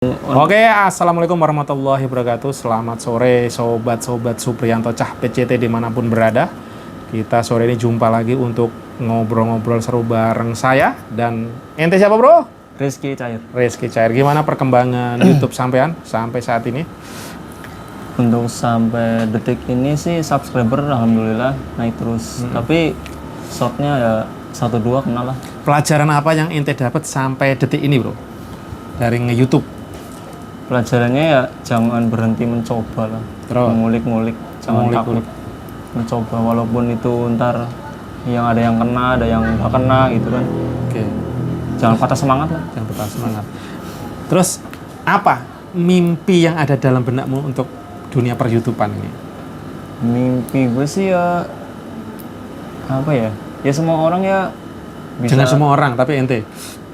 Oke, assalamualaikum warahmatullahi wabarakatuh. Selamat sore, sobat-sobat Supriyanto Cah PCT dimanapun berada. Kita sore ini jumpa lagi untuk ngobrol-ngobrol seru bareng saya dan ente siapa bro? Rizky Cair. Rizky Cair. Gimana perkembangan YouTube sampean sampai saat ini? Untuk sampai detik ini sih subscriber alhamdulillah naik terus. Tapi shotnya ya 1-2 kenal lah. Pelajaran apa yang ente dapat sampai detik ini bro? Dari nge-YouTube? Pelajarannya ya jangan berhenti mencoba lah. Terus? Mengulik-ngulik, jangan takut. Mencoba walaupun itu ntar yang ada yang kena, ada yang nggak kena gitu kan. Oke. Jangan patah semangat lah. Jangan patah semangat. Terus apa mimpi yang ada dalam benakmu untuk dunia per-YouTubean ini? Mimpi gue sih ya apa ya? Ya semua orang ya bisa. Jangan semua orang, tapi ente.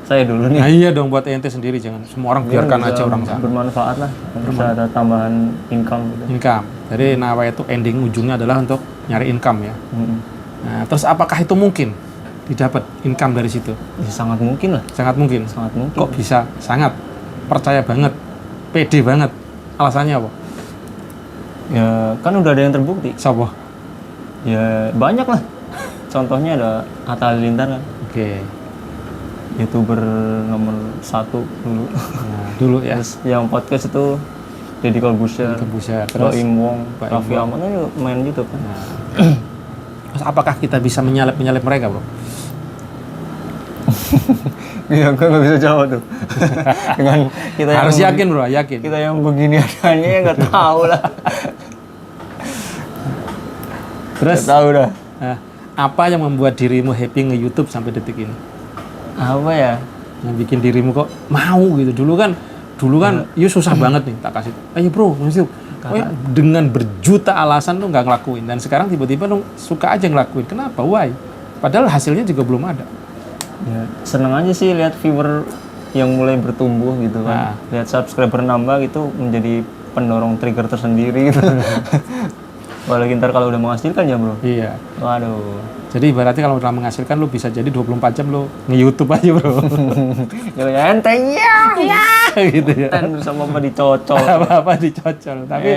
Saya dulu nih. Nah iya dong, buat ente sendiri, jangan semua orang biarkan Bisa aja orang sana. bermanfaat lah, bisa ada tambahan income gitu. Income. Jadi Nawa itu ending ujungnya adalah untuk nyari income ya. Nah, terus apakah itu mungkin didapat income dari situ? Ya, sangat mungkin lah, Sangat mungkin. sangat mungkin. Kok bisa? Sangat. Percaya banget. Pede banget. Alasannya apa? Ya kan udah ada yang terbukti. Sopo? Ya banyak lah. Contohnya ada Atta Halilintar kan, Oke. YouTuber nomor 1 dulu. Nah, dulu ya. Terus yang podcast itu Deddy Corbuzier, Kebuser. Terus, Baim Wong, Baim Raffi Wong. Ahmad kan juga main YouTube kan. terus apakah kita bisa menyalip mereka bro? Iya, gue nggak bisa jawab tuh. Dengan kita yang Harus yakin bro, yakin. kita yang begini adanya ya nggak tahu lah. Terus Nggak tahu dah. nah, apa yang membuat dirimu happy nge-YouTube sampai detik ini? Apa ya? Yang bikin dirimu kok mau gitu. Dulu kan ya susah banget nih tak kasih. Ayo bro, masuk. Dengan berjuta alasan lu nggak ngelakuin dan sekarang tiba-tiba lu suka aja ngelakuin. Kenapa? Why? Padahal hasilnya juga belum ada. Ya, seneng aja sih lihat viewer yang mulai bertumbuh gitu Nah. kan. Lihat subscriber nambah gitu menjadi pendorong trigger tersendiri gitu. Apalagi ntar kalau udah menghasilkan ya bro. Iya. Waduh. Jadi ibaratnya kalau udah menghasilkan lu bisa jadi 24 jam lu nge-YouTube aja bro. Ya entengnya. gitu ya. Ten sama apa dicocol. Apa-apa dicocol. Tapi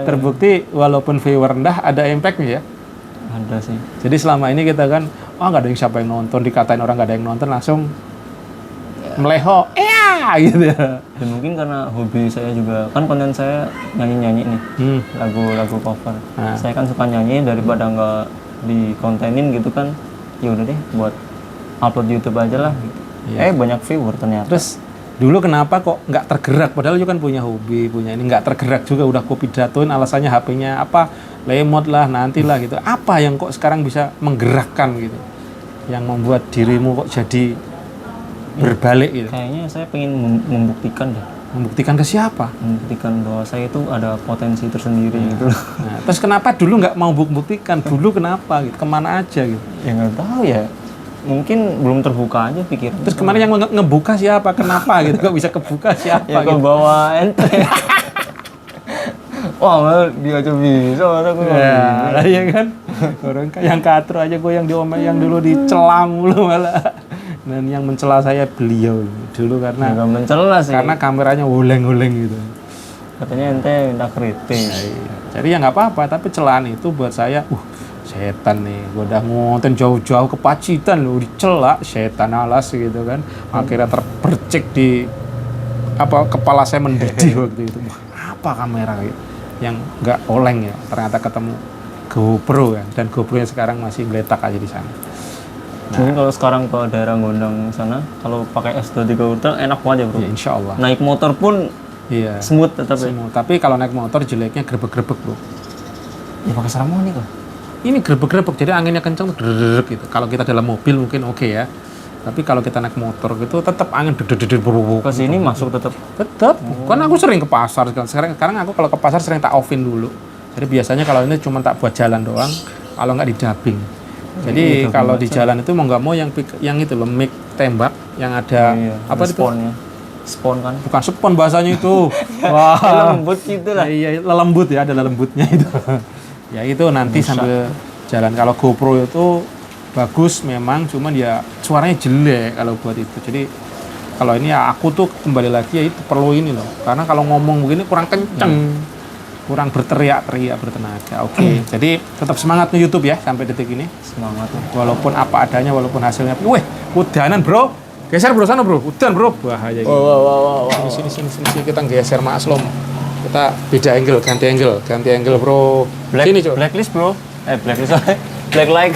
terbukti walaupun viewer rendah ada impact-nya ya. Ada sih. Jadi selama ini kita kan, nggak ada yang siapa yang nonton, dikatain orang nggak ada yang nonton, langsung meleho, gitu ya. Dan mungkin karena hobi saya juga, kan konten saya nyanyi-nyanyi nih, lagu-lagu cover. Nah. Saya kan suka nyanyi daripada nggak dikontenin gitu kan, ya udah deh buat upload YouTube aja lah. Gitu. Iya. Banyak viewer ternyata. Terus dulu kenapa kok nggak tergerak? Padahal juga kan punya hobi, punya ini nggak tergerak juga udah kopi datoin, alasannya HP-nya apa, lemot lah, nantilah gitu. Apa yang kok sekarang bisa menggerakkan gitu? Yang membuat dirimu kok jadi berbalik gitu? Kayaknya saya pengen membuktikan deh. Membuktikan ke siapa? Membuktikan bahwa saya itu ada potensi tersendiri gitu loh. Nah, terus kenapa dulu nggak mau buktikan? Dulu kenapa gitu? Kemana aja gitu? Ya nggak tahu ya. Mungkin belum terbuka aja pikiran. Terus kemarin yang ngebuka siapa? Kenapa gitu? Kok bisa kebuka siapa? Ya gitu? ke bawah ente. Wah, dia aja bisa, masa gue nggak bisa. Ya, iya kan? Orang yang katro aja gue yang yang dulu dicela mulu malah. Dan yang mencela saya beliau dulu karena Nggak mencela sih. karena kameranya woleng-woleng gitu. Katanya ente minta kritik. Jadi ya nggak apa-apa, tapi celaan itu buat saya, setan nih, gue udah ngonten jauh-jauh ke Pacitan loh, dicela, setan alas gitu kan. Akhirnya terpercik di kepala saya mendidih waktu itu. Wah, apa kamera yang nggak oleng ya? Ternyata ketemu GoPro ya, dan GoPro-nya sekarang masih geletak aja di sana. Mungkin kalau sekarang ke daerah Gondang sana, kalau pakai S23 Ultra enak banget ya bro. Ya insya Allah. Naik motor pun Iya. smooth tetap ya. Semua. Tapi kalau naik motor jeleknya grebek-grebek bro. Ya pakai seremoni kok. Ini grebek-grebek, jadi anginnya kencang tuh grebek gitu. Kalau kita dalam mobil mungkin oke ya. Tapi kalau kita naik motor gitu tetap angin Ke sini masuk tetap. tetap. Kan aku sering ke pasar sekarang aku kalau ke pasar sering tak offin dulu. Jadi biasanya kalau ini cuma tak buat jalan doang, kalau nggak di dubbing. Jadi kalau di jalan itu mau nggak mau yang itu loh mic tembak yang ada apa itu? Sponnya. Spon kan. Bukan spon bahasanya itu. Wah. Lembut gitu lah. Iya, lembut ya, ada lembutnya itu. Ya itu nanti sambil jalan. Kalau GoPro itu bagus memang, cuman ya suaranya jelek kalau buat itu. Jadi Kalau ini ya aku tuh kembali lagi ya itu perlu ini loh. Karena kalau ngomong begini kurang kenceng, kurang berteriak-teriak bertenaga. Oke, jadi tetap semangat di YouTube ya sampai detik ini. Semangat. Walaupun apa adanya, walaupun hasilnya. Weh, udanan bro. Geser bro sana bro. Udan bro. Bahaya gitu. Wow. Sini kita geser maklum. Kita beda angle, ganti angle bro. Sini coba. Blacklist bro. Blacklist. Black like.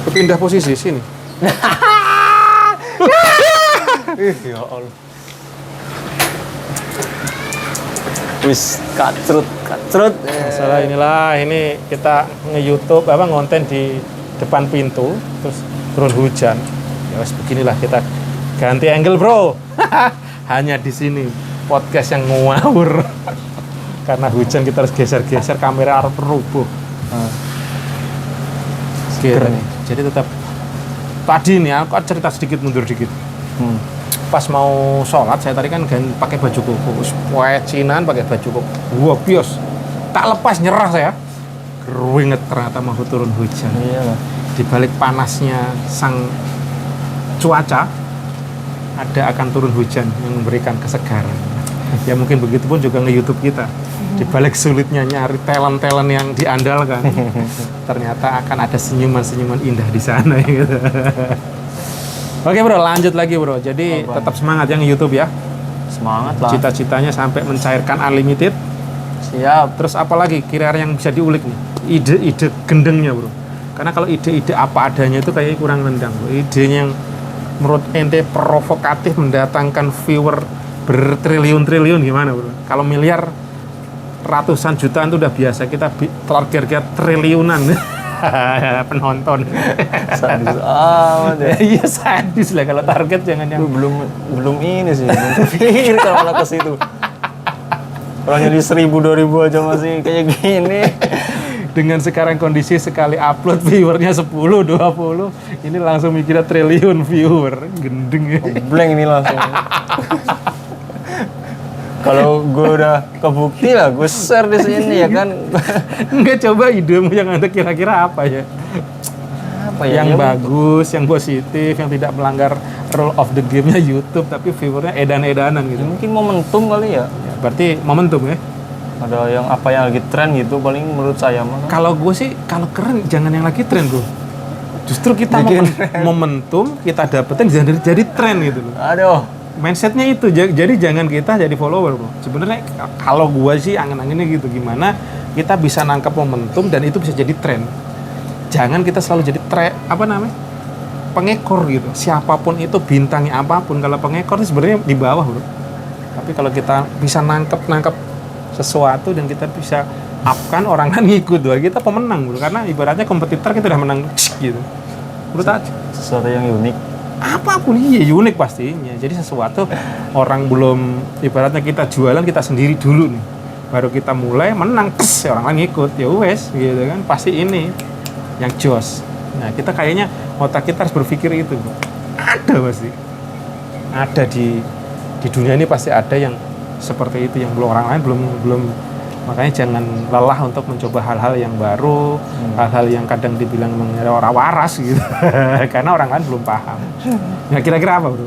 Pindah posisi sini. Ya Allah. Wis kacrut. Masalah inilah, ini kita nge-YouTube ngonten di depan pintu, terus turun hujan. Ya wes beginilah kita ganti angle bro. Hanya di sini podcast yang ngawur. Karena hujan kita harus geser-geser, kamera harus rubuh. Gitu. Jadi tetap tadi nih aku cerita sedikit mundur dikit. Pas mau sholat saya tadi kan pakai baju koko, wecinan pakai baju koko, gua bios, tak lepas nyerah saya, keringet ternyata mau turun hujan. Iya. Di balik panasnya sang cuaca ada akan turun hujan yang memberikan kesegaran. Ya mungkin begitu pun juga nge-YouTube kita. Di balik sulitnya nyari talent-talent yang diandalkan, ternyata akan ada senyuman-senyuman indah di sana gitu. Oke bro, lanjut lagi bro. Jadi tetap semangat yang YouTube ya. Semangat lah. Cita-citanya sampai mencairkan unlimited. Siap. Terus apa lagi kira-kira yang bisa diulik nih? Ide-ide gendengnya bro. Karena kalau ide-ide apa adanya itu kayaknya kurang nendang bro. Idenya yang menurut ente provokatif mendatangkan viewer bertriliun-triliun gimana bro? Kalau miliar ratusan jutaan itu udah biasa. Kita targetnya triliunan. Penonton. Sadis amat ya. Iya sadis lah kalau target jangan yang belum ini sih. Belum terpikir kalau malah ke situ. Orang jadi 1.000-2.000 aja masih kayak gini. Dengan sekarang kondisi sekali upload viewernya 10, 20, ini langsung mikirnya triliun viewer. Gendeng ya. Blank ini langsung. Kalau gue udah kebukti lah, gue share di sini ya kan. Enggak, coba idemu yang ada kira-kira apa ya? Apa ya? Yang bagus, yang positif, yang tidak melanggar rule of the game-nya YouTube, tapi viewernya edan-edanan gitu. Mungkin momentum kali ya. Ya, berarti momentum ya. Ada yang apa yang lagi tren gitu, paling menurut saya mah. Kalau gue sih, kalau keren jangan yang lagi tren bro. Justru kita momentum kita dapetin jadi tren gitu loh. Aduh. Mindsetnya itu, jadi jangan kita jadi follower bro. Sebenarnya kalau gua sih angen-angennya gitu, gimana kita bisa nangkap momentum dan itu bisa jadi tren. Jangan kita selalu jadi pengekor gitu. Siapapun itu bintangnya apapun, kalau pengekor itu sebenarnya di bawah bro. Tapi kalau kita bisa nangkep sesuatu dan kita bisa upkan orang kan ngikut doa, kita pemenang bro. Karena ibaratnya kompetitor kita udah menang gitu. Menurut aja. Sesuatu yang unik. Apapun iya unik pastinya. Jadi sesuatu orang belum, ibaratnya kita jualan kita sendiri dulu nih, baru kita mulai menang, orang lain ngikut, ya wes gitu kan, pasti ini yang jos. Nah kita kayaknya otak kita harus berpikir itu bro. Ada pasti ada di dunia ini, pasti ada yang seperti itu yang orang lain belum. Makanya jangan lelah untuk mencoba hal-hal yang baru, hal-hal yang kadang dibilang mengira orang waras gitu. Karena orang lain belum paham. Nah kira-kira apa bro?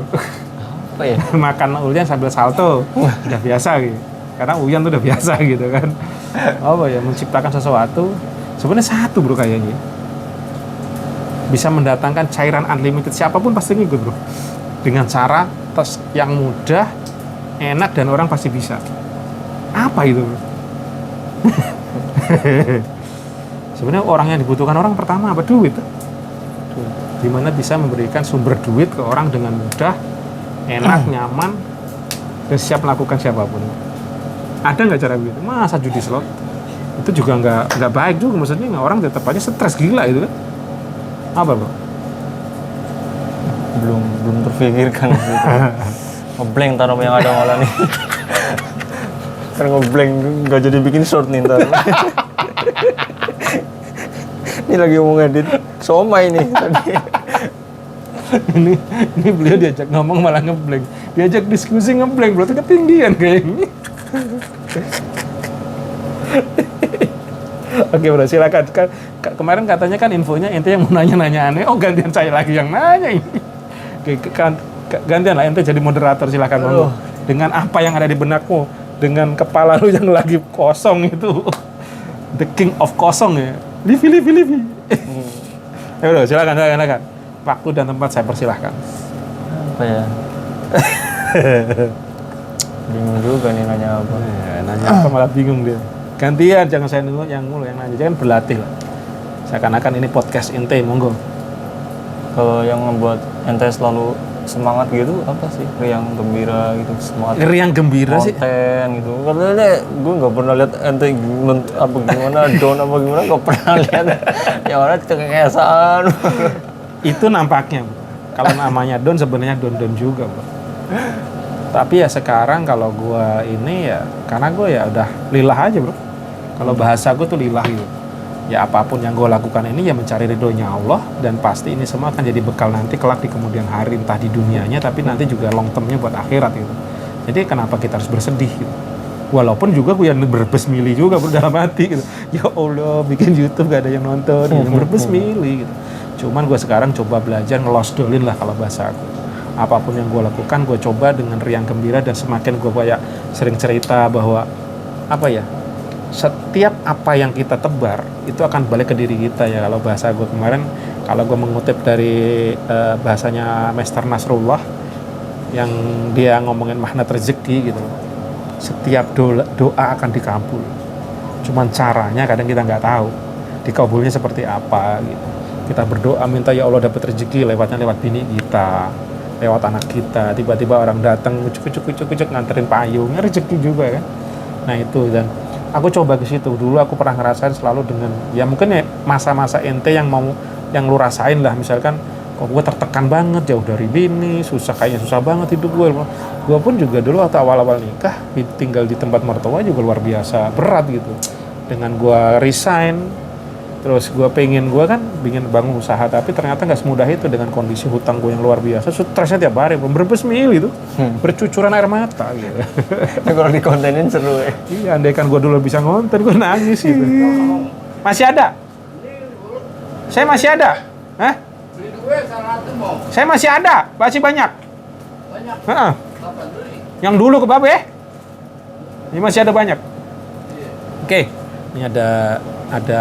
Apa ya? Makan uyan sambil salto, udah biasa gitu. Karena uyan tuh udah biasa gitu kan. Apa ya, menciptakan sesuatu. Sebenarnya satu bro kayaknya. Bisa mendatangkan cairan unlimited, siapapun pasti ngikut bro. Dengan cara tes yang mudah, enak dan orang pasti bisa. Apa itu bro? Sebenarnya orang yang dibutuhkan orang pertama apa? Duit. Dimana bisa memberikan sumber duit ke orang dengan mudah, enak, nyaman, dan siap melakukan siapapun. Ada nggak cara begitu? Masa judi slot? Itu juga nggak baik juga, maksudnya orang tetap aja stres gila itu kan? Apa bro? Belum terpikirkan gitu. Ngeblank taruh yang ada malah nih. Kan ngeblank nggak jadi bikin short nih ntar. Ini lagi ngomong edit somai nih tadi. ini beliau diajak ngomong malah ngeblank, diajak diskusi ngeblank, berarti ketinggian kayaknya. Oke bro, silakan. Kemarin katanya kan infonya ente yang mau nanya-nanya aneh, oh gantian saya lagi yang nanya ini. Oke, Gantian lah, ente jadi moderator, silakan monggo. Dengan apa yang ada di benakmu, dengan kepala lu yang lagi kosong itu, the king of kosong ya. Livi. Ya udah, silakan. Waktu dan tempat saya persilahkan. Apa ya? Bingung juga nih nanya apa. Nanya apa malah bingung dia. Gantian, jangan saya dulu yang nanya. Jangan berlatih lah. Seakan-akan ini podcast ente, monggo. Kalau yang membuat ente selalu semangat gitu apa sih? Riang gembira gitu, semangat. Riang gembira sih. Konten gitu. Karena gue nggak pernah lihat ente apa gimana, down apa gimana, nggak pernah lihat. Yang orang cekesan. Itu nampaknya, bro. Kalau namanya don sebenarnya don juga, bro. Tapi ya sekarang kalau gue ini ya, karena gue ya udah lillah aja, bro. Kalau bahasa gue tuh lillah gitu. Ya apapun yang gue lakukan ini ya mencari ridhonya Allah, dan pasti ini semua akan jadi bekal nanti kelak di kemudian hari, entah di dunianya tapi nanti juga long termnya buat akhirat gitu. Jadi kenapa kita harus bersedih gitu? Walaupun juga gue yang berbesmili juga, bro, dalam hati gitu. Ya Allah, bikin YouTube gak ada yang nonton, yang berbesmili gitu. Cuman gue sekarang coba belajar ngelosdolin lah kalau bahasa aku. Apapun yang gue lakukan, gue coba dengan riang gembira, dan semakin gue kayak sering cerita bahwa apa ya, setiap apa yang kita tebar itu akan balik ke diri kita ya. Kalau bahasa gue kemarin, kalau gue mengutip dari bahasanya Master Nasrullah yang dia ngomongin magnet rezeki gitu, setiap doa akan dikabul, cuman caranya kadang kita nggak tahu dikabulnya seperti apa gitu. Kita berdoa minta ya Allah dapat rezeki, lewat bini kita, lewat anak kita, tiba-tiba orang datang ucuk nganterin payung, rezeki juga kan. Nah itu, dan aku coba ke situ. Dulu aku pernah ngerasain selalu dengan, ya mungkin ya masa-masa ente yang yang lu rasain lah, misalkan kok gue tertekan banget jauh dari bini, kayaknya susah banget hidup gue. Gue pun juga dulu waktu awal-awal nikah tinggal di tempat mertua juga luar biasa berat gitu. Dengan gue resign, terus gue pengen bangun usaha, tapi ternyata nggak semudah itu dengan kondisi hutang gue yang luar biasa. Stresnya tiap hari, berbesmil itu, bercucuran air mata gitu. Kalau dikontenin seru ya. Iya, andaikan gue dulu bisa ngonten, gue nangis gitu. Masih ada? Saya masih ada? Hah? Saya masih ada, masih banyak. Yang dulu ke Babe? Ini masih ada banyak. Oke, ini ada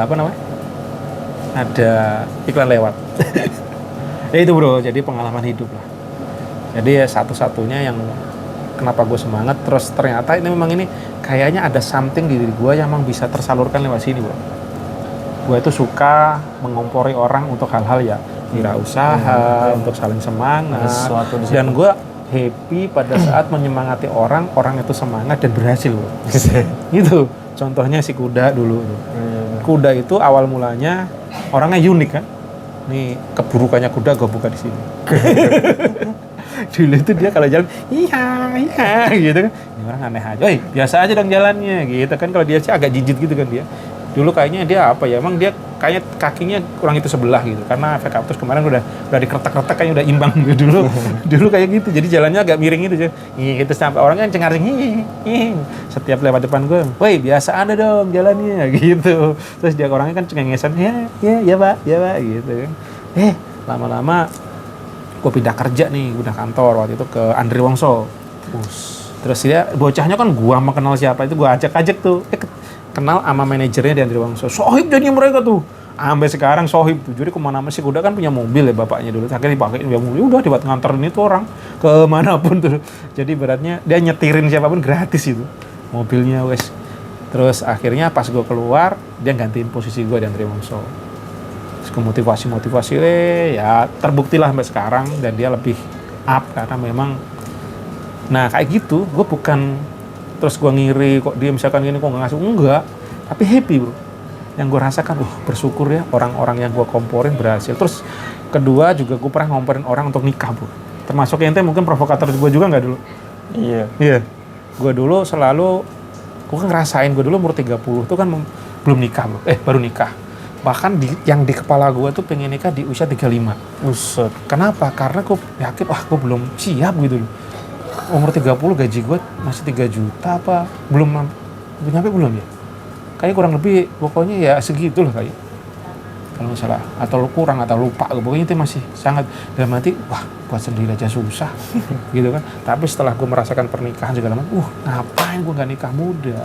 apa namanya? Ada iklan lewat. Ya itu, bro, jadi pengalaman hidup lah. Jadi ya satu-satunya yang kenapa gue semangat, terus ternyata ini memang ini kayaknya ada something di diri gue yang memang bisa tersalurkan lewat sini, bro. Gue itu suka mengompori orang untuk hal-hal ya wirausaha, untuk saling semangat. Dan gue happy pada saat menyemangati orang itu semangat dan berhasil, bro. Gitu. Contohnya si Kuda dulu. Kuda itu awal mulanya orangnya unik kan. Nih keburukannya Kuda gue buka di sini. Dulu itu dia kalau jalan iya gitu kan. Ini orang aneh aja. Biasa aja dong jalannya gitu kan. Kalau dia sih agak jijit gitu kan dia. Dulu kayaknya dia apa ya? Emang dia kayaknya kakinya kurang itu sebelah gitu. Karena efek Aptus kemarin udah dikeretak-keretak kayaknya udah imbang gitu dulu. Dulu kayak gitu. Jadi jalannya agak miring gitu. Gitu sampai orangnya cengaring. Setiap lewat depan gue, "Woi, biasa ada dong jalannya." Gitu. Terus dia orangnya kan cengengesan, "Ya, Pak, gitu kan. Lama-lama gue pindah kerja nih, pindah kantor waktu itu ke Andri Wongso. Terus dia bocahnya kan gua sama kenal siapa itu gua ajak tuh. Kenal sama manajernya di Andri Wongso. Sohib jadinya mereka tuh. Sampai sekarang sohib tuh. Jadi kemana-mana sih Kuda kan punya mobil ya bapaknya dulu. Akhirnya dipakein dia mobil, udah dibuat nganterin itu orang ke manapun tuh. Jadi beratnya dia nyetirin siapapun gratis itu mobilnya wes. Terus akhirnya pas gue keluar dia gantiin posisi gue di Andri Wongso. Terus motivasi ya terbuktilah sampai sekarang, dan dia lebih up karena memang kayak gitu. Gue bukan terus gue ngiri kok dia misalkan gini kok nggak ngasih, enggak, tapi happy, bro. Yang gue rasakan bersyukur ya orang-orang yang gue komporin berhasil. Terus kedua juga gue pernah ngomporin orang untuk nikah, bro. Termasuk ente mungkin provokator gue juga nggak dulu? Iya. Gue dulu selalu gue kan ngerasain, gue dulu umur 30 tuh kan belum nikah, bro. Baru nikah. Bahkan yang di kepala gue tuh pengen nikah di usia 35. Buset. Kenapa? Karena gue yakin gue belum siap gitu loh. Umur 30 gaji gue masih 3 juta apa belum nyampe belum ya? Kayaknya kurang lebih pokoknya ya segitulah kayak. kalau nggak salah, atau kurang atau lupa, pokoknya itu masih sangat dalam hati, wah buat sendiri aja susah gitu kan. Tapi setelah gue merasakan pernikahan segala macam, ngapain gue nggak nikah muda,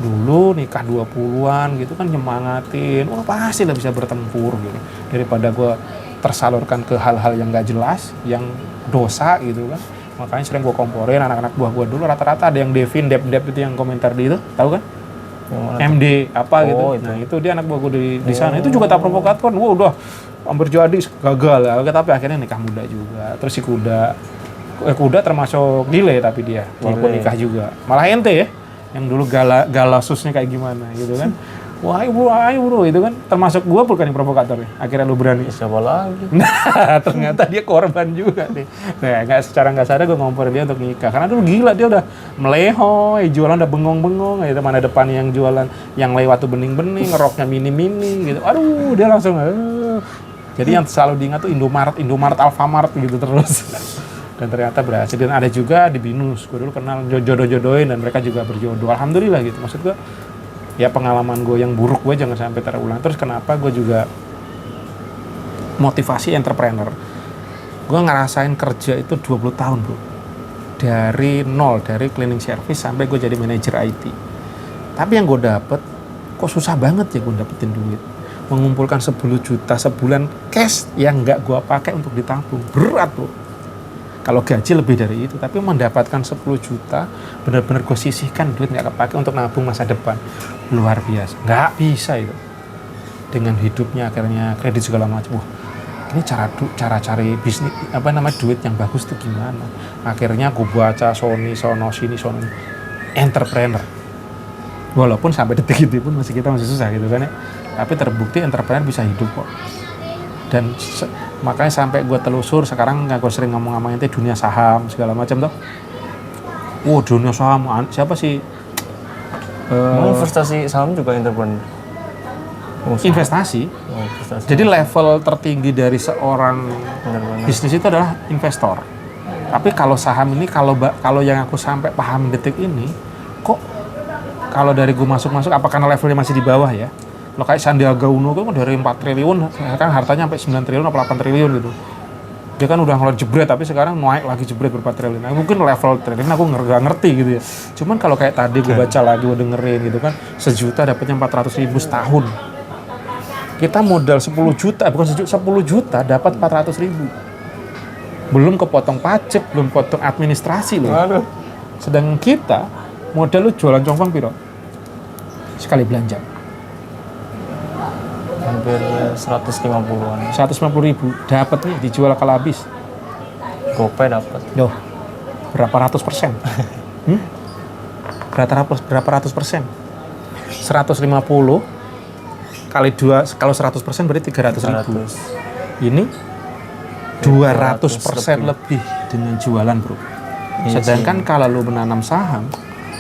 dulu nikah 20-an gitu kan, nyemangatin, pasti lah bisa bertempur gitu, daripada gue tersalurkan ke hal-hal yang nggak jelas, yang dosa gitu kan. Makanya sering gue komporin anak-anak buah gue dulu, rata-rata ada yang Devin, Dep itu yang komentar di itu, tahu kan? MD apa gitu. Itu. Nah itu dia anak buah gue di sana. Itu juga tak provokator. Wah udah hampir jadi gagal ya. Tapi akhirnya nikah muda juga. Terus si kuda termasuk delay tapi dia walaupun nikah juga. Malah ente ya yang dulu galasusnya kayak gimana gitu kan. Wah ayo bro itu kan termasuk gue bukan yang provokator ya. Akhirnya lu berani. Siapa lagi? Nah ternyata dia korban juga nih. Nah secara nggak sadar gue ngomporin dia untuk nikah. Karena dulu gila dia udah melehoy, jualan udah bengong-bengong. Gitu. Mana depan yang jualan yang lewat tuh bening-bening, ngeroknya mini-mini gitu. Aduh dia langsung jadi yang selalu diingat tuh Indomaret, Alfamart gitu terus. Dan ternyata berhasil. Dan ada juga di Binus. Gue dulu kenal jodoh-jodohin dan mereka juga berjodoh. Alhamdulillah gitu. Maksud gue ya pengalaman gue yang buruk gue jangan sampai terulang. Terus kenapa gue juga motivasi entrepreneur, gue ngerasain kerja itu 20 tahun bro, dari nol, dari cleaning service sampai gue jadi manajer IT. Tapi yang gue dapet kok susah banget ya gue dapetin duit, mengumpulkan 10 juta sebulan cash yang nggak gue pakai untuk ditabung, berat bro. Kalau gaji lebih dari itu, tapi mendapatkan 10 juta, benar-benar gue sisihkan duit nggak kepake untuk nabung masa depan. Luar biasa, nggak bisa itu. Dengan hidupnya akhirnya kredit segala macam. Wah, ini cara cari bisnis, duit yang bagus tuh gimana? Akhirnya gue baca Sony, sono, sini, sono. Entrepreneur. Walaupun sampai detik itu pun kita masih susah gitu kan ya. Tapi terbukti entrepreneur bisa hidup kok. Dan makanya sampai gue telusur sekarang gue sering ngomong sama ente dunia saham segala macam tuh. Dunia saham siapa sih? Investasi saham juga entrepreneur. Investasi. Jadi level tertinggi dari seorang bisnis itu adalah investor. Tapi kalau saham ini kalau yang aku sampai paham detik ini, kok kalau dari gue masuk apa karena levelnya masih di bawah ya? Lo kayak Sandiaga Uno kan dari 4 triliun, sekarang hartanya sampai 9 triliun atau 8 triliun gitu. Dia kan udah ngeluar jebret, tapi sekarang naik lagi jebret berapa triliun. Nah, mungkin level triliun aku nggak ngerti gitu ya. Cuman kalau kayak tadi gue baca lagi, gue dengerin gitu kan, 1 juta dapatnya 400.000 setahun. Kita modal 10 juta, bukan 10 juta dapat 400.000. Belum kepotong pajak, belum potong administrasi loh. Aduh. Sedangkan kita modal lu jualan congkong piro? Sekali belanja. Hampir 150-an. 150.000 dapat nih dijual kalau habis. GoPay dapat. Loh, berapa ratus persen? Berapa ratus persen? 150 kali 2, kalau 100% berarti 300.000. Ini 200% lebih dengan jualan bro. Sedangkan kalau lu menanam saham,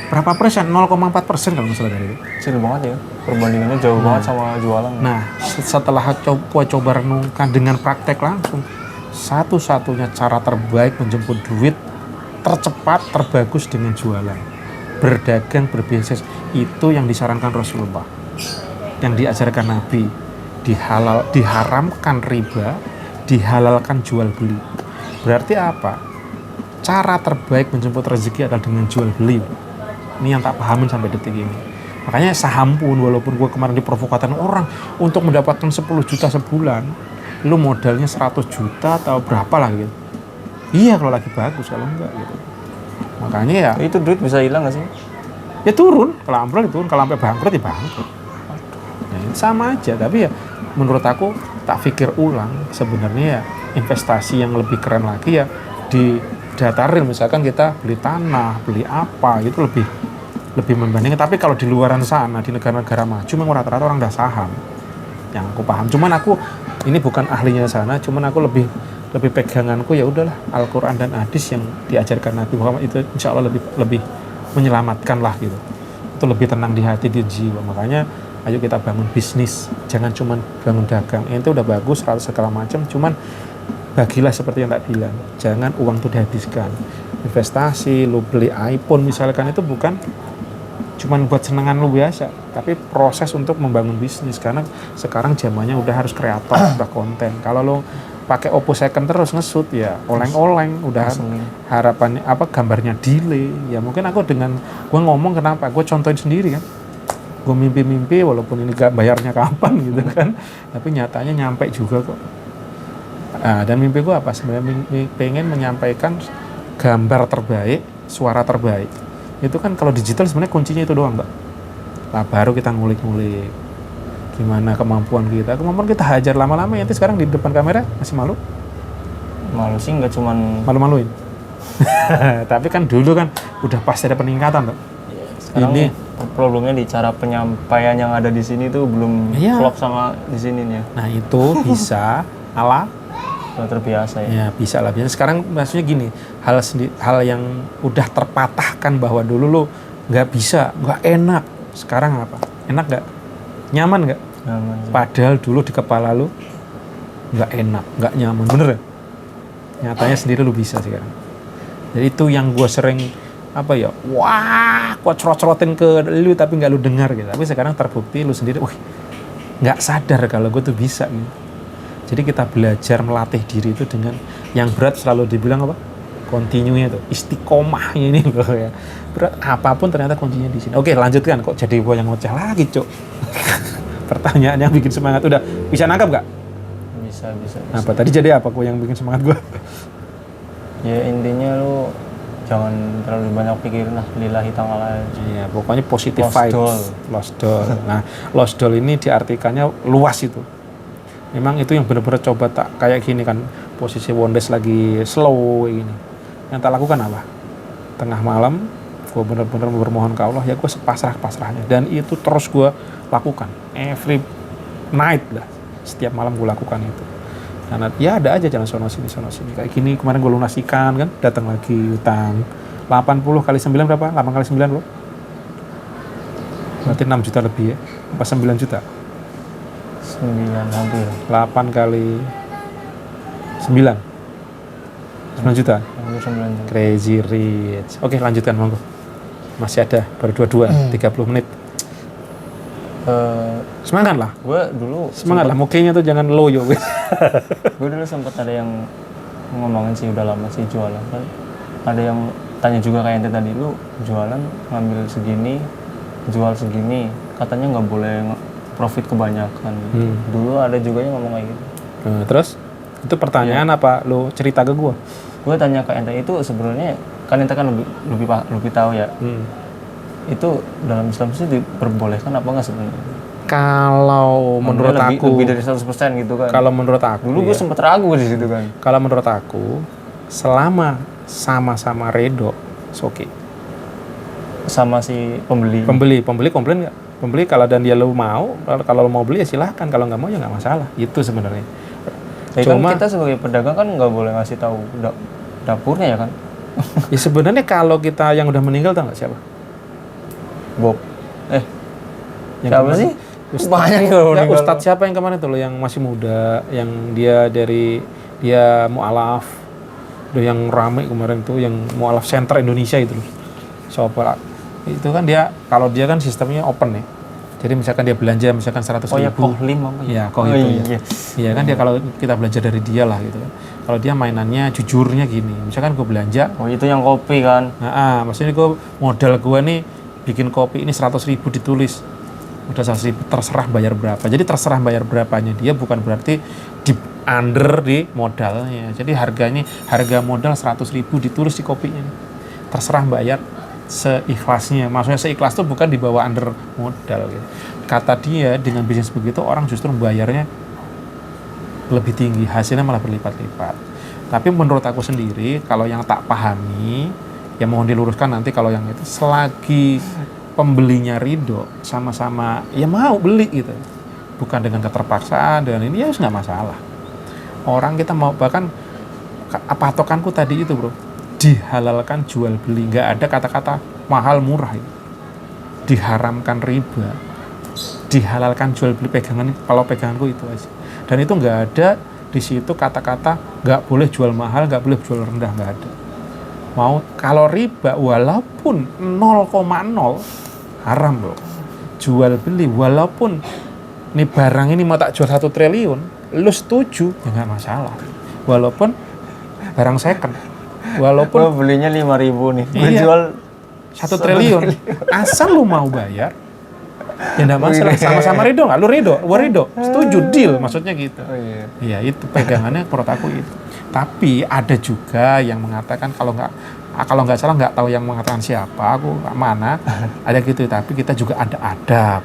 berapa persen? 0,4% kalau misalnya dari itu. Kecil banget ya, perbandingannya jauh banget sama jualan. Nah, setelah coba renungkan dengan praktek langsung, satu-satunya cara terbaik menjemput duit, tercepat, terbagus dengan jualan. Berdagang, berbisnis, itu yang disarankan Rasulullah. Yang diajarkan Nabi, diharamkan riba, dihalalkan jual beli. Berarti apa? Cara terbaik menjemput rezeki adalah dengan jual beli. Ini yang tak pahamin sampai detik ini. Makanya saham pun, walaupun gue kemarin diprovokator orang untuk mendapatkan 10 juta sebulan, lu modalnya 100 juta atau berapa lah gitu. Iya kalau lagi bagus, kalau enggak gitu. Makanya ya itu duit bisa hilang nggak sih? Ya turun, kalau ambrol turun, kalau sampai bangkrut ya bangkrut. Nah, sama aja, tapi ya menurut aku tak pikir ulang sebenarnya ya investasi yang lebih keren lagi ya didatarin, misalkan kita beli tanah, beli apa, itu lebih membandingkan. Tapi kalau di luaran sana, di negara-negara maju memang rata-rata orang udah saham, yang aku paham. Cuman aku ini bukan ahlinya sana, cuman aku lebih peganganku ya udahlah Al-Quran dan hadis yang diajarkan Nabi Muhammad itu insya Allah lebih menyelamatkan lah gitu. Itu lebih tenang di hati, di jiwa. Makanya ayo kita bangun bisnis, jangan cuman bangun dagang. Itu udah bagus, segala macam, cuman bagilah seperti yang tak bilang, jangan uang itu dihabiskan. Investasi, lu beli iPhone misalkan, itu bukan cuman buat senengan lu biasa, tapi proses untuk membangun bisnis. Karena sekarang zamannya udah harus kreator, udah konten. Kalau lu pakai Oppo second terus ngesut ya oleng-oleng, udah harapannya apa gambarnya delay. Ya mungkin aku dengan gue ngomong kenapa, gue contohin sendiri kan. Gue mimpi-mimpi walaupun ini gak bayarnya kapan gitu kan, tapi nyatanya nyampe juga kok. Nah, dan mimpi gue apa? Sebenarnya pengen menyampaikan gambar terbaik, suara terbaik. Itu kan kalau digital sebenarnya kuncinya itu doang, Mbak. Nah, baru kita ngulik-ngulik gimana kemampuan kita hajar lama-lama. Nanti sekarang di depan kamera masih malu? Malu sih nggak cuman Malu-maluin. Tapi kan dulu kan udah pasti ada peningkatan, Mbak. sekarang Ini problemnya di cara penyampaian yang ada di sini tuh belum Iya. klop sama di sini nih ya. nah itu bisa ala Udah terbiasa ya. ya bisa lah. Biasanya sekarang maksudnya gini, hal yang udah terpatahkan bahwa dulu lu nggak bisa, nggak enak. Sekarang apa? Enak nggak? Nyaman nggak? Nyaman sih. Padahal dulu di kepala lu nggak enak, nggak nyaman, bener ya? Nyatanya sendiri lu bisa sekarang. Jadi itu yang gue sering apa ya, wah, gue cerot-cerotin ke lu tapi nggak lu dengar gitu. Tapi sekarang terbukti lu sendiri, wih, nggak sadar kalau gue tuh bisa gitu. Jadi kita belajar melatih diri itu dengan yang berat selalu dibilang apa? Continue itu, istiqomah ini loh ya. Berat apapun ternyata kuncinya di sini. Oke, lanjutkan, kok jadi gue yang ngoceh lagi, Cuk. Pertanyaan yang bikin semangat udah bisa nangkap nggak? Bisa. Apa tadi jadi apa kok yang bikin semangat gue? Ya intinya lu jangan terlalu banyak pikirin lah, lillahi ta'ala aja. Iya, pokoknya positive Lost vibes. doll. Lost doll. Nah, lost doll ini diartikannya luas itu. Memang itu yang benar-benar coba tak kayak gini kan, posisi Wondes lagi slow kayak gini. Yang tak lakukan apa? Tengah malam, gue benar-benar bermohon ke Allah, ya gue sepasrah-pasrahnya. Dan itu terus gue lakukan. Every night lah. Setiap malam gue lakukan itu. Karena ya ada aja jalan sono sini. Kayak gini kemarin gue lunasikan kan, datang lagi utang. 80 kali 9 berapa? 8 kali 9 bro? Berarti 6 juta lebih ya? Apa 9 juta? 9 hampir. 8 kali 9 9 juta? Hampir 9 juta. Crazy rich. Oke, lanjutkan monggo. Masih ada, baru 22, 30 menit. Semangat lah. Gue dulu Semangat lah, mukanya tuh jangan loyo. gue dulu sempat ada yang ngomongin sih udah lama sih jualan kan. Ada yang tanya juga kayak ente tadi, lu jualan ngambil segini, jual segini, katanya nggak boleh profit kebanyakan. Dulu ada juga yang ngomong kayak gitu. Terus itu pertanyaan apa? Lu cerita ke gua? Gue tanya ke ente itu sebenarnya kan ente kan lebih tahu ya. Itu dalam Islam sih diperbolehkan apa nggak sebenarnya? Kalau menurut aku lebih dari 100% gitu kan. Kalau menurut aku dulu gue sempet ragu di situ kan. Kalau menurut aku selama sama-sama redo, oke. Sama si pembeli. Pembeli komplain nggak? Pembeli kalau dan dia lo mau, kalau lo mau beli ya silahkan, kalau nggak mau ya nggak masalah. Itu sebenarnya. Cuma kan kita sebagai pedagang kan nggak boleh ngasih tahu dapurnya ya kan. Ya sebenarnya kalau kita yang udah meninggal tahu nggak siapa? Bob. Yang Siapa kemarin- sih? Banyak kalau Ya, meninggal. Ustadz siapa yang kemarin tuh lo yang masih muda, yang dia mu'alaf, udah yang rame kemarin tuh, yang mu'alaf center Indonesia itu loh. Siapa? Itu kan dia, kalau dia kan sistemnya open ya. Jadi misalkan dia belanja misalkan 100.000. Oh ya, Kohlim apa ya? Iya, Oh, itu iya. ya. Iya kan dia, kalau kita belajar dari dia lah gitu kan. Kalau dia mainannya jujurnya gini, misalkan gue belanja, Oh itu yang kopi kan. maksudnya gue modal gue nih bikin kopi ini 100.000 ditulis, udah 100.000 terserah bayar berapa. Jadi terserah bayar berapanya dia bukan berarti di under di modalnya. Jadi harga modal 100.000 ditulis di kopinya. Terserah bayar seikhlasnya. Maksudnya seikhlas tuh bukan di bawah under modal gitu. Kata dia dengan bisnis begitu orang justru bayarnya lebih tinggi, hasilnya malah berlipat-lipat. Tapi menurut aku sendiri kalau yang tak pahami ya mohon diluruskan nanti, kalau yang itu selagi pembelinya ridho, sama-sama ya mau beli gitu, bukan dengan keterpaksaan, dengan ini ya nggak masalah. Orang kita mau, bahkan patokanku tadi itu bro, dihalalkan jual beli, nggak ada kata-kata mahal murah itu. Diharamkan riba, dihalalkan jual beli pegangan, kalau peganganku itu aja. Dan itu nggak ada di situ kata-kata nggak boleh jual mahal, nggak boleh jual rendah, nggak ada. Mau kalau riba walaupun 0,0 haram bro. Jual beli walaupun nih barang ini mau tak jual 1 triliun, lu setuju ya nggak masalah. Walaupun barang second, walaupun Gue belinya 5.000 nih, gue Iya. jual 1 triliun, asal lu mau bayar, ya nggak masalah. Sama-sama ridho nggak? Lu ridho, gua ridho, setuju, deal, maksudnya gitu. Oh iya. Iya itu pegangannya menurut aku itu. Tapi ada juga yang mengatakan kalau nggak salah nggak tahu yang mengatakan siapa, aku nggak mana, ada gitu. Tapi kita juga ada adab.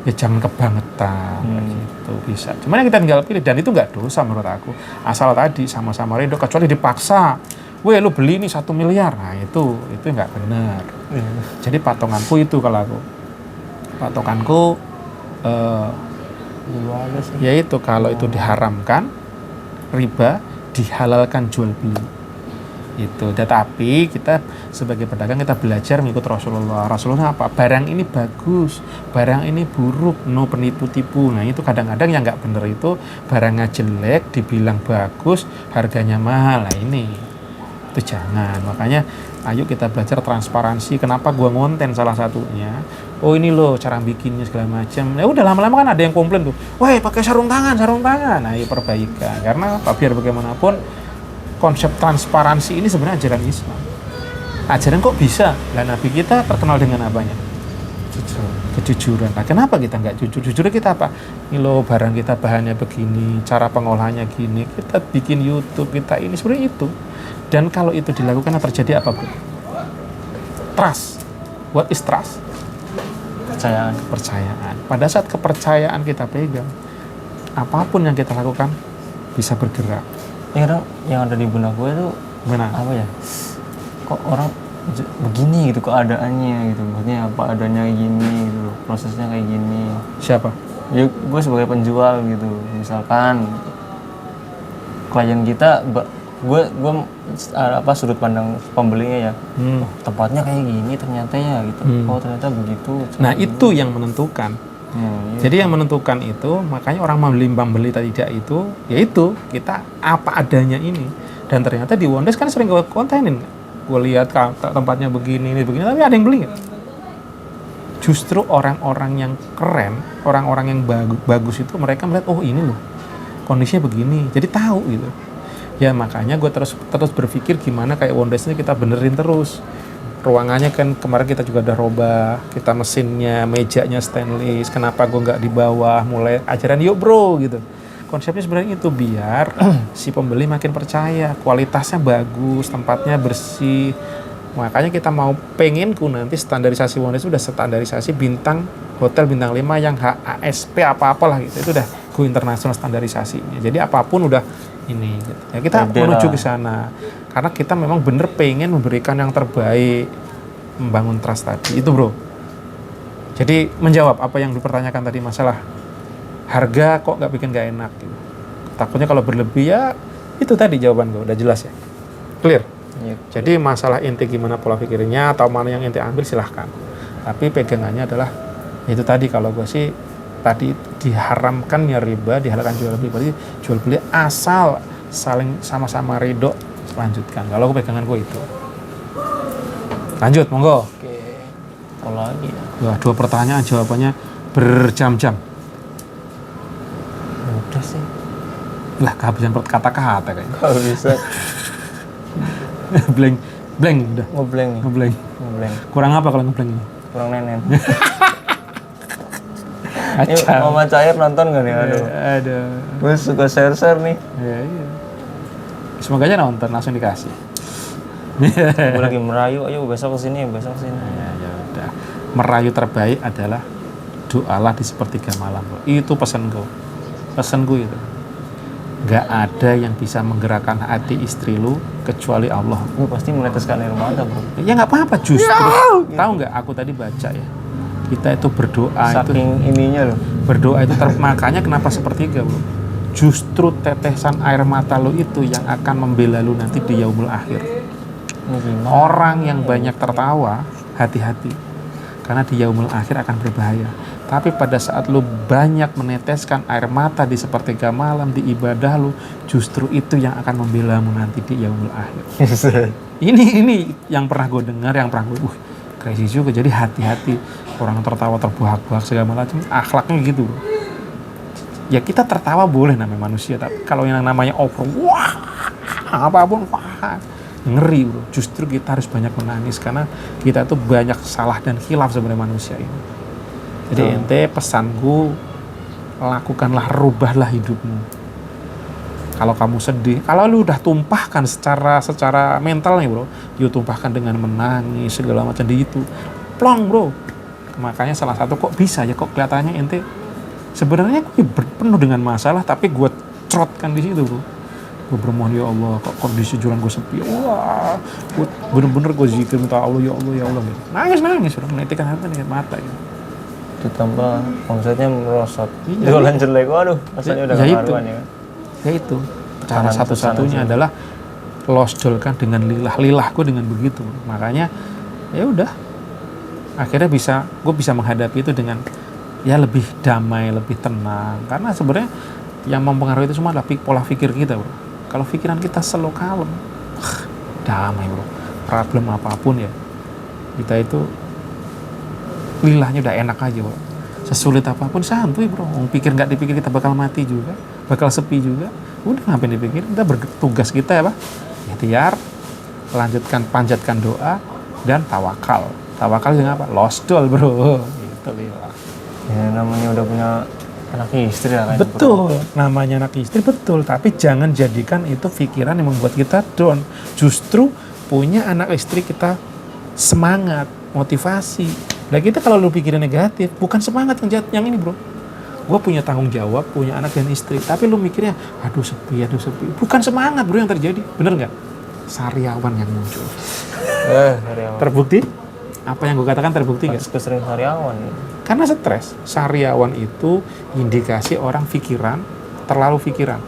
Ya jangan kebangetan, kayak gitu bisa. Cuman yang kita tinggal pilih dan itu nggak dosa menurut aku. Asal tadi sama-sama ridho, kecuali dipaksa. Weh lu beli ini 1 miliar, nah itu nggak benar. Jadi patonganku itu kalau aku, patokanku Gimana sih? yaitu kalau itu diharamkan riba, dihalalkan jual beli. Itu. Tetapi kita sebagai pedagang kita belajar mengikut Rasulullah. Rasulullah apa? Barang ini bagus, barang ini buruk, no penipu-tipu. Nah itu kadang-kadang yang nggak bener itu barangnya jelek, dibilang bagus, harganya mahal. Nah ini itu jangan. Makanya ayo kita belajar transparansi. Kenapa gua ngonten salah satunya? Oh ini loh cara bikinnya segala macam. Ya udah lama-lama kan ada yang komplain tuh. Wah pakai sarung tangan. Nah, ayo perbaikan. Karena apa? Biar bagaimanapun konsep transparansi ini sebenarnya ajaran Islam. Ajaran kok bisa? Lah Nabi kita terkenal dengan apanya? Kejujuran. Nah, kenapa kita nggak jujur? Jujurnya kita apa? Ini loh barang kita bahannya begini, cara pengolahannya gini. Kita bikin YouTube, kita ini sebenarnya itu. Dan kalau itu dilakukan terjadi apa bro? Trust. What is trust? Kepercayaan. Pada saat kepercayaan kita pegang, apapun yang kita lakukan bisa bergerak. Ya kadang yang ada di benak gue itu Benar. apa ya? Kok orang begini gitu keadaannya gitu. Maksudnya apa adanya kayak gini gitu loh. Prosesnya kayak gini. Siapa? Ya gue sebagai penjual gitu. Misalkan klien kita gue apa sudut pandang pembelinya ya. Oh, tempatnya kayak gini ternyata ya gitu. Oh, ternyata begitu. Nah, itu yang menentukan. Iya. Jadi yang menentukan itu, makanya orang membeli tidak itu, yaitu kita apa adanya ini. Dan ternyata di Wondes kan sering gue kontenin. Gue lihat tempatnya begini, tapi ada yang beli nggak? Justru orang-orang yang keren, orang-orang yang bagus itu mereka melihat, oh ini loh, kondisinya begini. Jadi tahu gitu. Ya makanya gue terus berpikir gimana kayak Wondes ini kita benerin terus. Ruangannya kan kemarin kita juga udah robah, kita mesinnya, mejanya stainless, kenapa gue nggak di bawah, mulai ajaran yuk bro gitu. Konsepnya sebenarnya itu biar si pembeli makin percaya, kualitasnya bagus, tempatnya bersih. Makanya kita pengenku nanti standarisasi Wondes itu udah standarisasi bintang, hotel bintang 5 yang HASP apa-apalah gitu, itu udah go internasional standarisasinya. Jadi apapun udah ini gitu. Ya kita menuju ke sana. Karena kita memang bener pengen memberikan yang terbaik, membangun trust tadi. Itu bro. Jadi menjawab apa yang dipertanyakan tadi masalah harga kok bikin gak enak gitu. Takutnya kalau berlebih ya itu tadi jawaban gue udah jelas ya. Clear? Yep. Jadi masalah inti gimana pola pikirnya atau mana yang inti ambil silahkan. Tapi pegangannya adalah itu tadi kalau gue sih tadi diharamkannya riba, dihalalkan jual beli. Berarti jual beli asal saling sama-sama ridho lanjutkan. Kalau pegangan gue itu. Lanjut, monggo. Oke. Apa lagi ya? Wah, 2 pertanyaan jawabannya berjam-jam. Udah sih. Lah, kehabisan kata-kata kayaknya. Kalau bisa blank udah. ngeblank nih. Ngeblank. Kurang apa kalau ngeblank ini? Kurang nenen. Ini Mama Cair nonton gak nih? Aduh. Gue suka share-share nih. Iya. Semoga aja nonton langsung dikasih. Gue lagi merayu, ayo besok kesini. Ya udah. Merayu terbaik adalah doalah di sepertiga malam. Bro. Itu pesanku itu. Gak ada yang bisa menggerakkan hati istri lu kecuali Allah. Gue pasti meneteskan air mata bro. Ya nggak apa-apa justru. Tahu nggak? Aku tadi baca ya. Kita itu berdoa saking ininya loh. Berdoa itu makanya kenapa sepertiga bro. Justru tetesan air mata lu itu yang akan membela lu nanti di yaumul akhir. Orang yang banyak tertawa hati-hati. Karena di yaumul akhir akan berbahaya. Tapi pada saat lu banyak meneteskan air mata di sepertiga malam di ibadah lu, justru itu yang akan membelamu nanti di yaumul akhir. Ini yang pernah gue dengar, yang pernah gue, crazy juga. Jadi hati-hati orang tertawa terbahak-bahak segala macam, akhlaknya gitu bro. Ya kita tertawa boleh namanya manusia, tapi kalau yang namanya over, wah apapun, wah ngeri bro. Justru kita harus banyak menangis karena kita tuh banyak salah dan khilaf sebenarnya manusia ini. Jadi ente pesanku, lakukanlah, rubahlah hidupmu. Kalau kamu sedih, kalau lu udah tumpahkan secara mental nih bro, you tumpahkan dengan menangis segala macam di itu, plong bro. Makanya salah satu kok bisa ya, kok kelihatannya ente sebenarnya gue penuh dengan masalah, tapi gue cerotkan di situ bro. Gue bermohon ya Allah, kok kondisi jualan gue sepi, wah, gue bener-bener gue zikir minta Allah ya Allah ya Allah gitu. Nangis bro, menitikan hati nih mata gitu. Ditambah omsetnya merosot, jualan jelek, waduh rasanya udah gak karuan ya. Ya itu, cara satu-satunya adalah losdolkan dengan lilah gue dengan begitu. Makanya ya udah, akhirnya gue bisa menghadapi itu dengan ya lebih damai, lebih tenang. Karena sebenarnya yang mempengaruhi itu semua adalah pola pikir kita bro. Kalau pikiran kita slow kalem, damai bro. Problem apapun ya, kita itu lilahnya udah enak aja bro. Sesulit apapun santuy bro. Pikir nggak dipikir kita bakal mati juga, bakal sepi juga. Udah ngapain dipikir? Kita bertugas kita ya pak. Ikhtiar, panjatkan doa dan tawakal. Tawakal dengan apa? Losdol bro. Gitu lilah. Ya namanya udah punya anak istri lah kan. Betul, namanya anak istri betul. Tapi jangan jadikan itu pikiran yang membuat kita down. Justru punya anak istri kita semangat, motivasi. Nah kita kalau lu pikirin negatif, bukan semangat yang ini bro. Gue punya tanggung jawab, punya anak dan istri. Tapi lu mikirnya, aduh sepi. Bukan semangat bro yang terjadi, bener nggak? Sariawan yang muncul. Sariawan. Terbukti? Apa yang gue katakan terbukti nggak? Kesering sariawan ya. Karena stres. Sariawan itu indikasi orang pikiran, terlalu pikiran.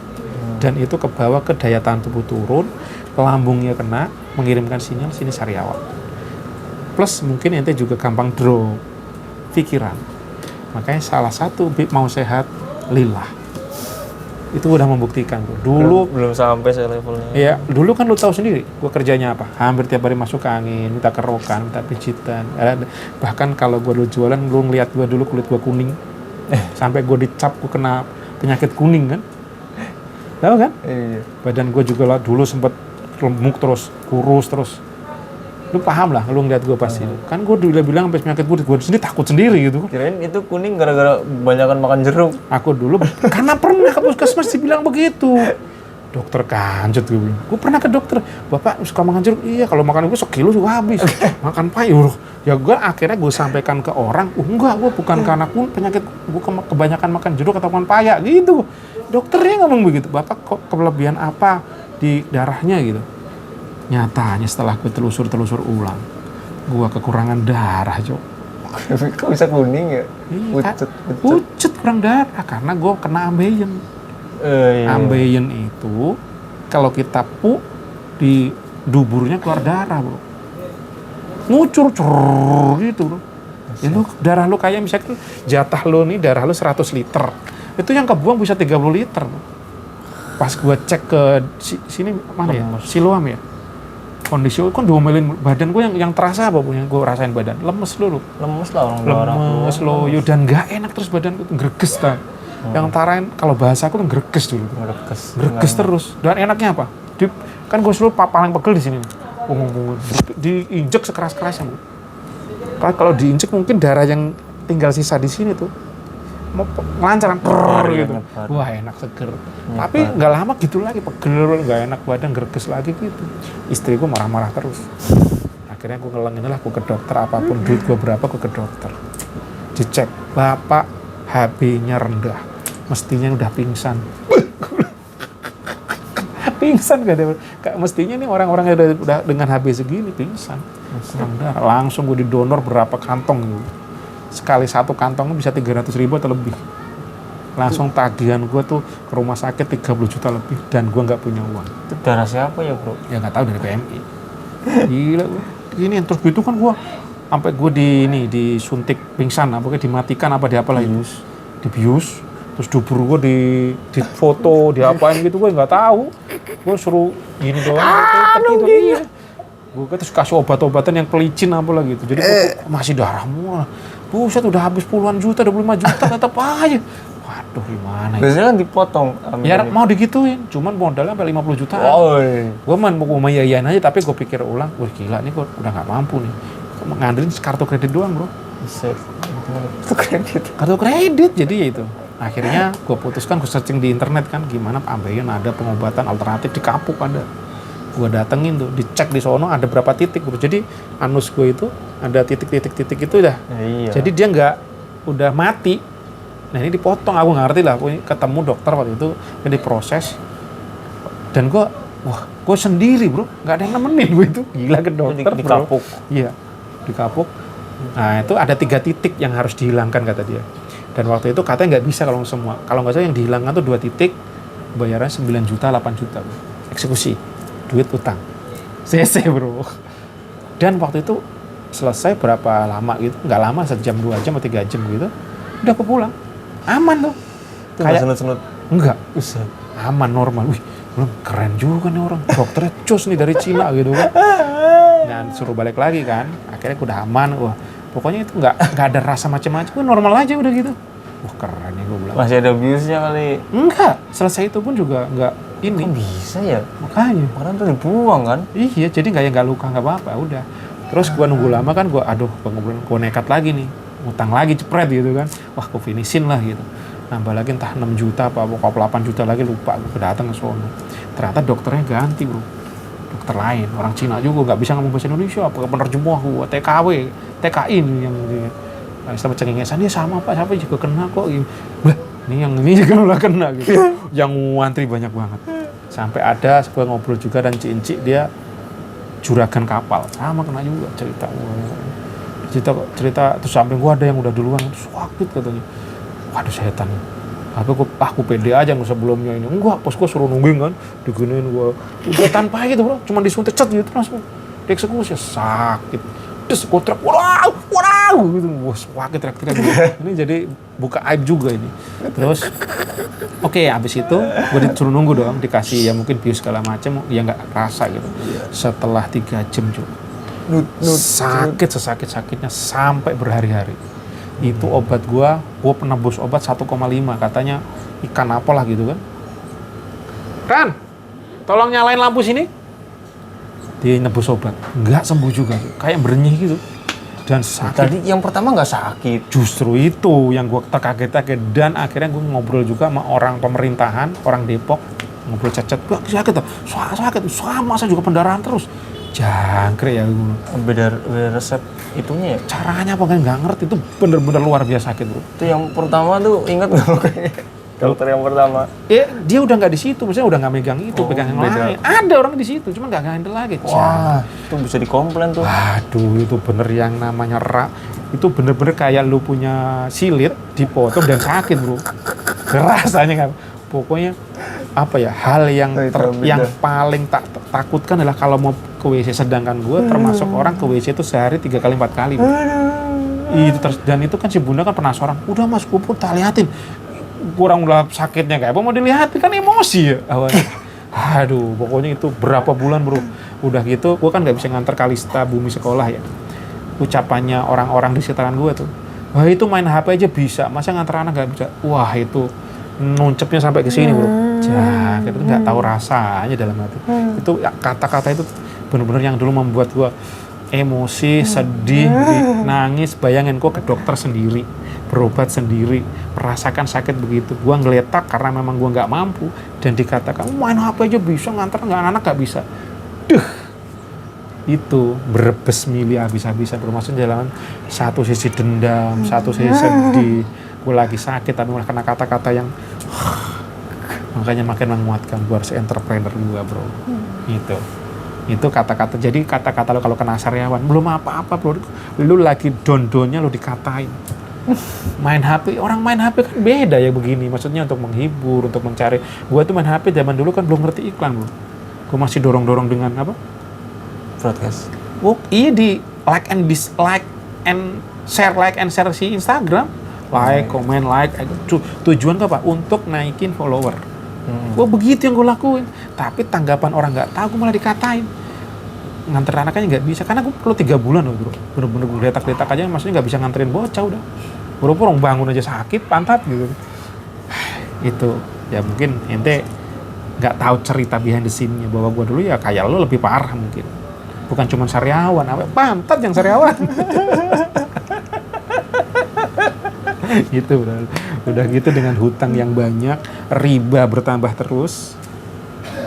Dan itu kebawa ke daya tahan tubuh turun, lambungnya kena, mengirimkan sinyal, sini sariawan. Plus mungkin ente juga gampang drop pikiran. Makanya salah satu mau sehat lillah. Itu udah membuktikan bro. Dulu belum sampai saya levelnya. Iya, dulu kan lu tahu sendiri, gue kerjanya apa? Hampir tiap hari masuk ke angin, minta kerokan, minta pijitan. Bahkan kalau gue dulu jualan, lu ngeliat gue dulu kulit gue kuning. Sampai gue dicap, gue kena penyakit kuning kan. Tahu kan? Iya. Badan gue juga lah dulu sempet remuk terus, kurus terus. Lu paham lah, lu ngeliat gue pasti. Kan gue udah bilang sampai penyakit gue sendiri takut sendiri gitu. Kirain itu kuning gara-gara banyakan makan jeruk. Aku dulu karena pernah ke puskesmas dibilang begitu. Dokter kanjut gue bilang. Gue pernah ke dokter, bapak suka makan jeruk? Iya, kalau makan gue sekilo juga habis. Makan payur. Ya gue akhirnya gue sampaikan ke orang, enggak, gue bukan karena penyakit, gue kebanyakan makan jeruk atau makan payak gitu. Dokternya ngomong begitu, bapak kok kelebihan apa di darahnya gitu. Nyatanya setelah gue telusur ulang, gue kekurangan darah, Jok. Kok bisa kuning ya? Pucet kurang darah karena gue kena ambeien. Iya. Ambeien itu kalau kita di duburnya keluar darah, bro. Ngucur gitu, bro. Ya lu, darah lu kayak misalkan jatah lu nih, darah lu 100 liter. Itu yang kebuang bisa 30 liter, bro. Pas gue cek ke sini mana ya? Siloam ya. Kondisi kan diomelin badan gue yang terasa apa yang gue rasain badan lemes dulu. Lemes lah orang. Lemes loyo dan nggak enak terus badan gue greges ta. Yang tarain kalau bahasa aku kan greges dulu. Greges terus. Dan enaknya apa? Kan gue selalu paling pegel di sini. Diinjek sekeras-kerasnya, Bu. Kalau diinjek mungkin darah yang tinggal sisa di sini tuh mau lancaran gitu. Wah, enak seger. Tapi nggak lama gitu lagi pegel, nggak enak badan, greges lagi gitu. Istri gue marah-marah terus. Akhirnya gue ngelengin lah, gue ke dokter, apapun duit gue berapa, gue ke dokter. Dicek, bapak HB-nya rendah, mestinya udah pingsan. Pingsan gak ada, mestinya nih orang-orang yang udah dengan HB segini pingsan. Langsung gue didonor berapa kantong gitu. Sekali satu kantongnya bisa 300.000 atau lebih. Langsung tagihan gue tuh ke rumah sakit 30 juta lebih dan gue nggak punya uang. Itu darah siapa ya, bro? Ya nggak tahu, dari PMI. Gila gue. Ini terus gitu kan gue sampai gue disuntik pingsan, apakah dimatikan apa diapalah itu. Dibius. Terus dubur gue di foto, diapain gitu gue nggak tahu. Gue suruh gini doang. Iya. Gue terus kasih obat-obatan yang pelicin apa lah gitu. Jadi masih darah murah. Buset udah habis puluhan juta, 25 juta tetap aja. Waduh gimana ya. Biasanya kan dipotong. Ya mau digituin, cuman modalnya sampai 50 juta. Gue mau yayain aja tapi gue pikir ulang, wah gila nih gue udah nggak mampu nih. Ngandelin kartu kredit doang bro. Kartu kredit jadi ya itu. Akhirnya gue putuskan, gue searching di internet kan gimana ambeien ada pengobatan alternatif di Kapuk ada. Gue datengin tuh, dicek di sono ada berapa titik bro. Jadi anus gue itu ada titik-titik itu udah. Iya. Jadi dia nggak udah mati. Nah ini dipotong, aku nggak ngerti lah. Ketemu dokter waktu itu, dia diproses. Dan gue sendiri bro, nggak ada yang nemenin gue itu. Gila ke dokter di bro. Kapuk. Iya, di Kapuk. Nah itu ada 3 titik yang harus dihilangkan kata dia. Dan waktu itu katanya nggak bisa kalau semua. Kalau nggak salah yang dihilangkan tuh 2 titik, bayaran 9 juta, 8 juta bro. Eksekusi, duit utang. CC bro. Dan waktu itu selesai berapa lama gitu, nggak lama, 1 jam, 2 jam, atau 3 jam gitu. Udah aku pulang. Aman tuh. Itu kayak senut-senut. Enggak. Aman, normal. Wih, belum keren juga nih orang. Dokternya cus nih dari Cina gitu kan. Dan suruh balik lagi kan. Akhirnya aku udah aman. Wah, pokoknya itu nggak ada rasa macam-macam. Normal aja udah gitu. Wah keren nih gue bilang. Masih ada abuse-nya kali. Enggak. Selesai itu pun juga nggak ini. Kok bisa ya? Makanya. Orang tuh dibuang kan? Iya, jadi nggak luka nggak apa-apa. Udah. Terus gue nunggu lama kan. Gue nekat lagi nih. Utang lagi cepret gitu kan. Wah aku finishin lah gitu. Nambah lagi entah 6 juta apa 8 juta lagi lupa. Gue datang ke sono. Ternyata dokternya ganti bro. Dokter lain, orang Cina juga nggak bisa ngomong bahasa Indonesia. Apa penerjemah gue, TKW, TKI ini yang istilah cengengesan dia sama pak, siapa juga kena kok. Bah, ini juga udah kena gitu. Yang ngantri banyak banget. Sampai ada gue ngobrol juga dan Cincik dia juragan kapal, sama kena juga cerita terus samping gua ada yang udah duluan terus sakit katanya. Waduh setan. Aku pede aja sebelumnya ini. Enggak, pas gua suruh nungguin kan, diginiin gua. Udah tanpa gitu, bro. Cuma disuntik cet gitu langsung dieksekusi sakit. Terus gua teriak, wow gitu. Wah, sakit teriak-teriak gitu. Ini jadi buka aib juga ini. Terus oke, habis itu gua disuruh nunggu dong, dikasih ya mungkin bius segala macam, ya enggak rasa gitu. Setelah 3 jam juga sakit sesakit-sakitnya sampai berhari-hari. Itu obat gua penebus obat 1,5 katanya ikan apalah gitu kan. Ran, tolong nyalain lampu sini. Dia nebus obat, nggak sembuh juga, kayak bernyih gitu. Dan sakit. Tadi yang pertama nggak sakit. Justru itu yang gua terkaget-kaget dan akhirnya gua ngobrol juga sama orang pemerintahan, orang Depok, ngobrol chat-chat, sakit sama saya juga pendarahan terus. Jangkrik ya gue. Beda resep itunya ya? Caranya apa kan nggak ngerti, itu bener-bener luar biasa sakit bro. Itu yang pertama tuh ingat nggak kayaknya? Dokter yang pertama. Dia udah nggak di situ, maksudnya udah nggak megang itu, pegang yang beda. lain. Ada orang di situ, cuma nggak handle lagi. Wah, itu bisa dikomplain tuh. Waduh, itu bener yang namanya itu bener-bener kayak lu punya silit dipotong dan sakit bro. Rasanya nggak. Pokoknya apa ya, hal yang yang paling takutkan adalah kalau mau ke WC, sedangkan gue termasuk orang ke WC itu sehari 3 kali 4 kali. Itu dan itu kan si bunda kan penasaran, udah mas gue pun tak liatin, kurang udah sakitnya kayak apa mau dilihatin, kan emosi ya awalnya. Aduh, pokoknya itu berapa bulan bro. Udah gitu, gue kan nggak bisa nganter Kalista Bumi sekolah ya. Ucapannya orang-orang di sekitaran gue tuh, wah itu main HP aja bisa, masa nganter anak nggak bisa. Wah itu nuncepnya sampai ke sini bro. Kita tuh nggak tahu rasanya dalam hati. Itu kata-kata itu benar-benar yang dulu membuat gua emosi, sedih, nangis. Bayangin gua ke dokter sendiri, berobat sendiri, merasakan sakit begitu. Gua ngeletak karena memang gua nggak mampu dan dikatakan main HP aja bisa, nganter nggak anak nggak bisa. Itu berebes mili habis-habisan. Maksudnya jalan satu sisi dendam, satu sisi sedih. Gue lagi sakit tapi malah kena kata-kata yang makanya makin menguatkan gue harus entrepreneur gue bro. Itu kata-kata. Jadi kata-kata lo kalau kena Saryawan belum apa-apa bro, lu lagi don-donnya lo dikatain. Main HP, orang main HP kan beda ya begini, maksudnya untuk menghibur, untuk mencari. Gue tuh main HP zaman dulu kan belum ngerti iklan bro. Gue masih dorong-dorong dengan apa? Broadcast. Iya di like and dislike and share si Instagram. Like, komen, tujuan apa? Untuk naikin follower. Begitu yang gue lakuin. Tapi tanggapan orang nggak tahu, gue malah dikatain. nganterin anaknya nggak bisa, karena gue perlu 3 bulan loh bro, bener-bener gue letak aja, maksudnya nggak bisa nganterin bocah udah, buru-buru bangun aja sakit pantat gitu. Itu ya mungkin ente nggak tahu cerita behind the scene-nya, bahwa gue dulu ya kayak lo lebih parah mungkin, bukan cuma sariawan, apa pantat yang sariawan. Gitu bro, udah gitu dengan hutang yang banyak, riba bertambah terus.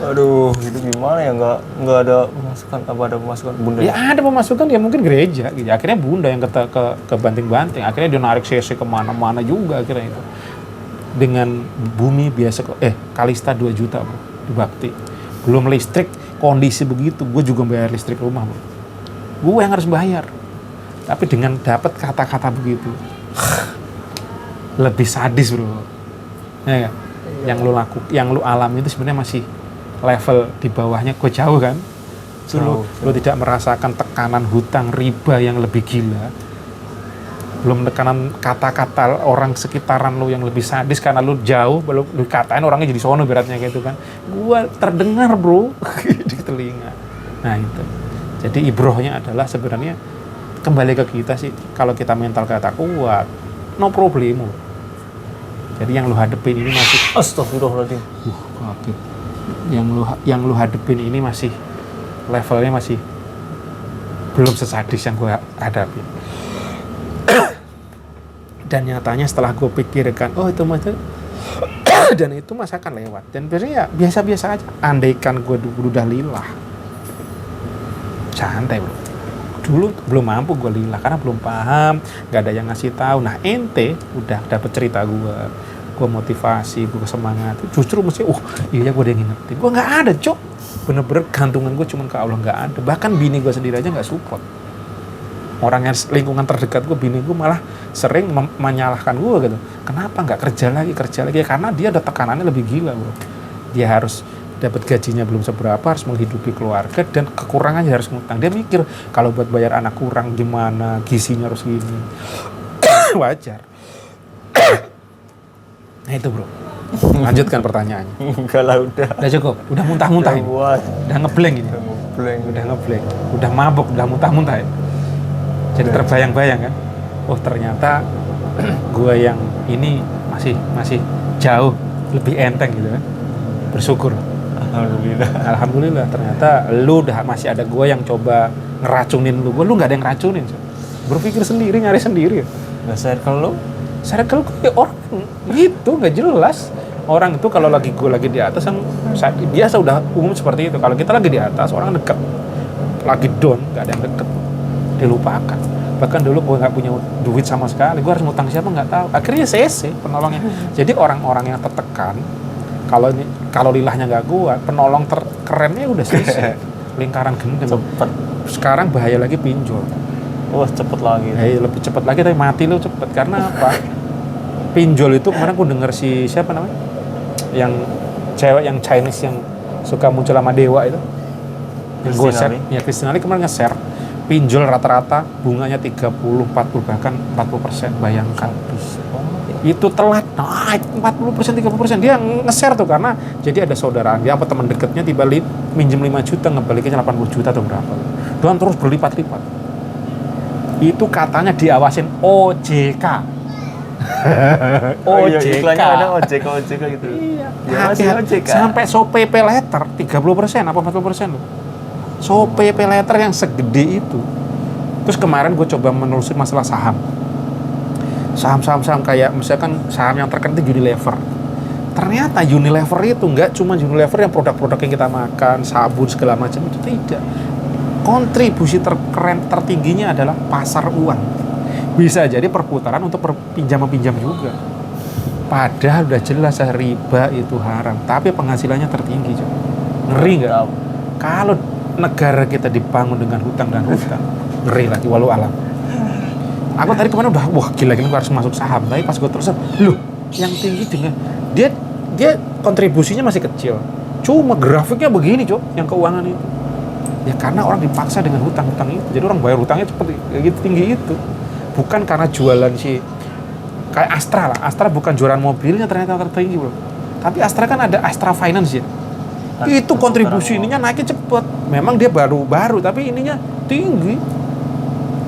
Aduh, itu gimana ya, nggak ada pemasukan, apa ada pemasukan bunda? Ya ada pemasukan, ya mungkin gereja gitu. Akhirnya bunda yang ke banting-banting, akhirnya dia narik CC kemana-mana juga akhirnya itu. Dengan bumi biasa, Kalista 2 juta bro, di bakti. Belum listrik, kondisi begitu, gue juga bayar listrik rumah bro. Gue yang harus bayar. Tapi dengan dapat kata-kata begitu, lebih sadis bro. Ya, yang lu alami itu sebenarnya masih level di bawahnya gue jauh kan. Lu tidak merasakan tekanan hutang riba yang lebih gila, belum tekanan kata-kata orang sekitaran lu yang lebih sadis karena lu jauh, belum lu katain orangnya jadi sono beratnya gitu kan. Gua terdengar bro di telinga. Nah itu, jadi ibrohnya adalah sebenarnya kembali ke kita sih, kalau kita mental kata kuat, no problem. Jadi yang lu hadepin ini masih Astagfirullahaladzim. Oke. Yang lu hadepin ini masih levelnya masih belum sesadis yang gue hadapi. Dan nyatanya setelah gue pikirkan, oh itu masih dan itu masa akan lewat. Dan biasanya ya biasa-biasa aja. Andaikan gue udah lillah, santai bro. Dulu belum mampu gue lillah karena belum paham, nggak ada yang ngasih tahu. Nah ente udah dapet cerita gue motivasi, gue semangat. Justru mesti, iya gue udah ngingetin. Gue nggak ada cok, bener-bener gantungan gue cuma ke Allah, nggak ada. Bahkan bini gue sendiri aja nggak support. Orang yang lingkungan terdekat gue, bini gue malah sering menyalahkan gue gitu. Kenapa nggak kerja lagi? Ya, karena dia ada tekanannya lebih gila bro. Dia harus dapat gajinya belum seberapa, harus menghidupi keluarga, dan kekurangannya harus ngutang. Dia mikir kalau buat bayar anak kurang gimana, gizinya harus gini. Wajar. Nah itu bro, lanjutkan pertanyaannya. Enggak lah, Udah cukup, udah muntah-muntah ini. Udah ngeblank ini. Udah ngeblank, udah mabuk, udah muntah-muntah ya. Jadi terbayang-bayang kan, ternyata gue yang ini masih jauh lebih enteng gitu kan. Bersyukur. Alhamdulillah ternyata lu masih ada gue yang coba ngeracunin lu nggak ada yang ngeracunin. Berpikir sendiri, nyari sendiri. Nggak circle lu? Circle gue orang gitu, nggak jelas. Orang itu kalau gue lagi di atas, yang biasa udah umum seperti itu. Kalau kita lagi di atas, orang deket. Lagi down, nggak ada yang deket. Dilupakan. Bahkan dulu gue nggak punya duit sama sekali, gue harus ngutang siapa nggak tahu. Akhirnya CC penolongnya. Jadi orang-orang yang tertekan, kalau lilahnya nggak kuat, penolong terkerennya udah CC. Lingkaran gendeng. Cepet. Sekarang bahaya lagi pinjol. Cepet lagi. Lebih cepet lagi, tapi mati lu cepet. Karena apa? Pinjol itu kemarin gue denger si siapa namanya, yang cewek yang Chinese yang suka muncul sama dewa itu, yang gue share, ya Kristinali kemarin nge-share pinjol rata-rata bunganya 30, 40 bahkan 40%. Bayangkan itu telat naik 40%, 30%. Dia nge-share tuh karena jadi ada saudaraan dia apa teman dekatnya tiba minjem 5 juta ngembalikannya 80 juta atau berapa, dan terus berlipat-lipat. Itu katanya diawasin OJK. OJK. Ada OJK gitu. Iya. Sampai SOP pay letter 30% apa 40% loh. SOP pay letter yang segede itu. Terus kemarin gue coba menelusuri masalah saham kayak misalkan saham yang terkenal itu Unilever. Ternyata Unilever itu nggak cuma Unilever yang produk-produk yang kita makan, sabun segala macam itu tidak. Kontribusi tertingginya adalah pasar uang. Bisa jadi perputaran untuk pinjam-pinjam juga. Padahal udah jelas riba itu haram, tapi penghasilannya tertinggi. Ngeri nggak? Kalau negara kita dibangun dengan hutang dan hutang, ngeri lagi walau alam. Aku tadi kemana udah gila gue harus masuk saham, tapi pas gue terus loh yang tinggi dengan dia kontribusinya masih kecil, cuma grafiknya begini yang keuangan itu. Ya karena orang dipaksa dengan hutang-hutang itu. Jadi orang bayar hutangnya cepet gitu tinggi itu. Bukan karena jualan kayak Astra lah. Astra bukan jualan mobilnya ternyata tertinggi bro. Tapi Astra kan ada Astra Finance ya. Itu kontribusi ininya naiknya cepet. memang dia baru tapi ininya tinggi,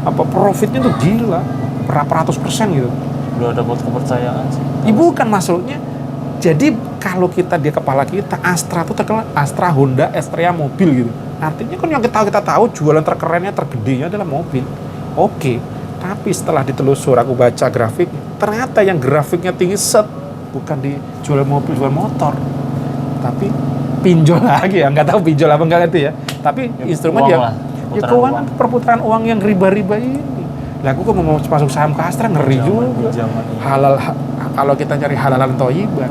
apa profitnya tuh gila, berapa ratus persen gitu. Udah dapat kepercayaan sih. Bukan maksudnya, jadi kalau dia kepala kita, Astra tuh terkenal Astra, Honda, Astrea mobil gitu. Artinya kan yang kita tahu jualan terkerennya, tergedenya adalah mobil. Oke, tapi setelah ditelusur aku baca grafik, ternyata yang grafiknya tinggi bukan di jual mobil, jual motor, tapi pinjol lagi ya, nggak tahu pinjol apa enggak itu ya. Tapi Ya, instrumen uang yang lah, keuangan, perputaran uang yang riba-riba ini. Lah aku kok mau masuk saham ke Astra, ngeri juga. Halal, kalau kita cari halalan thayyibah,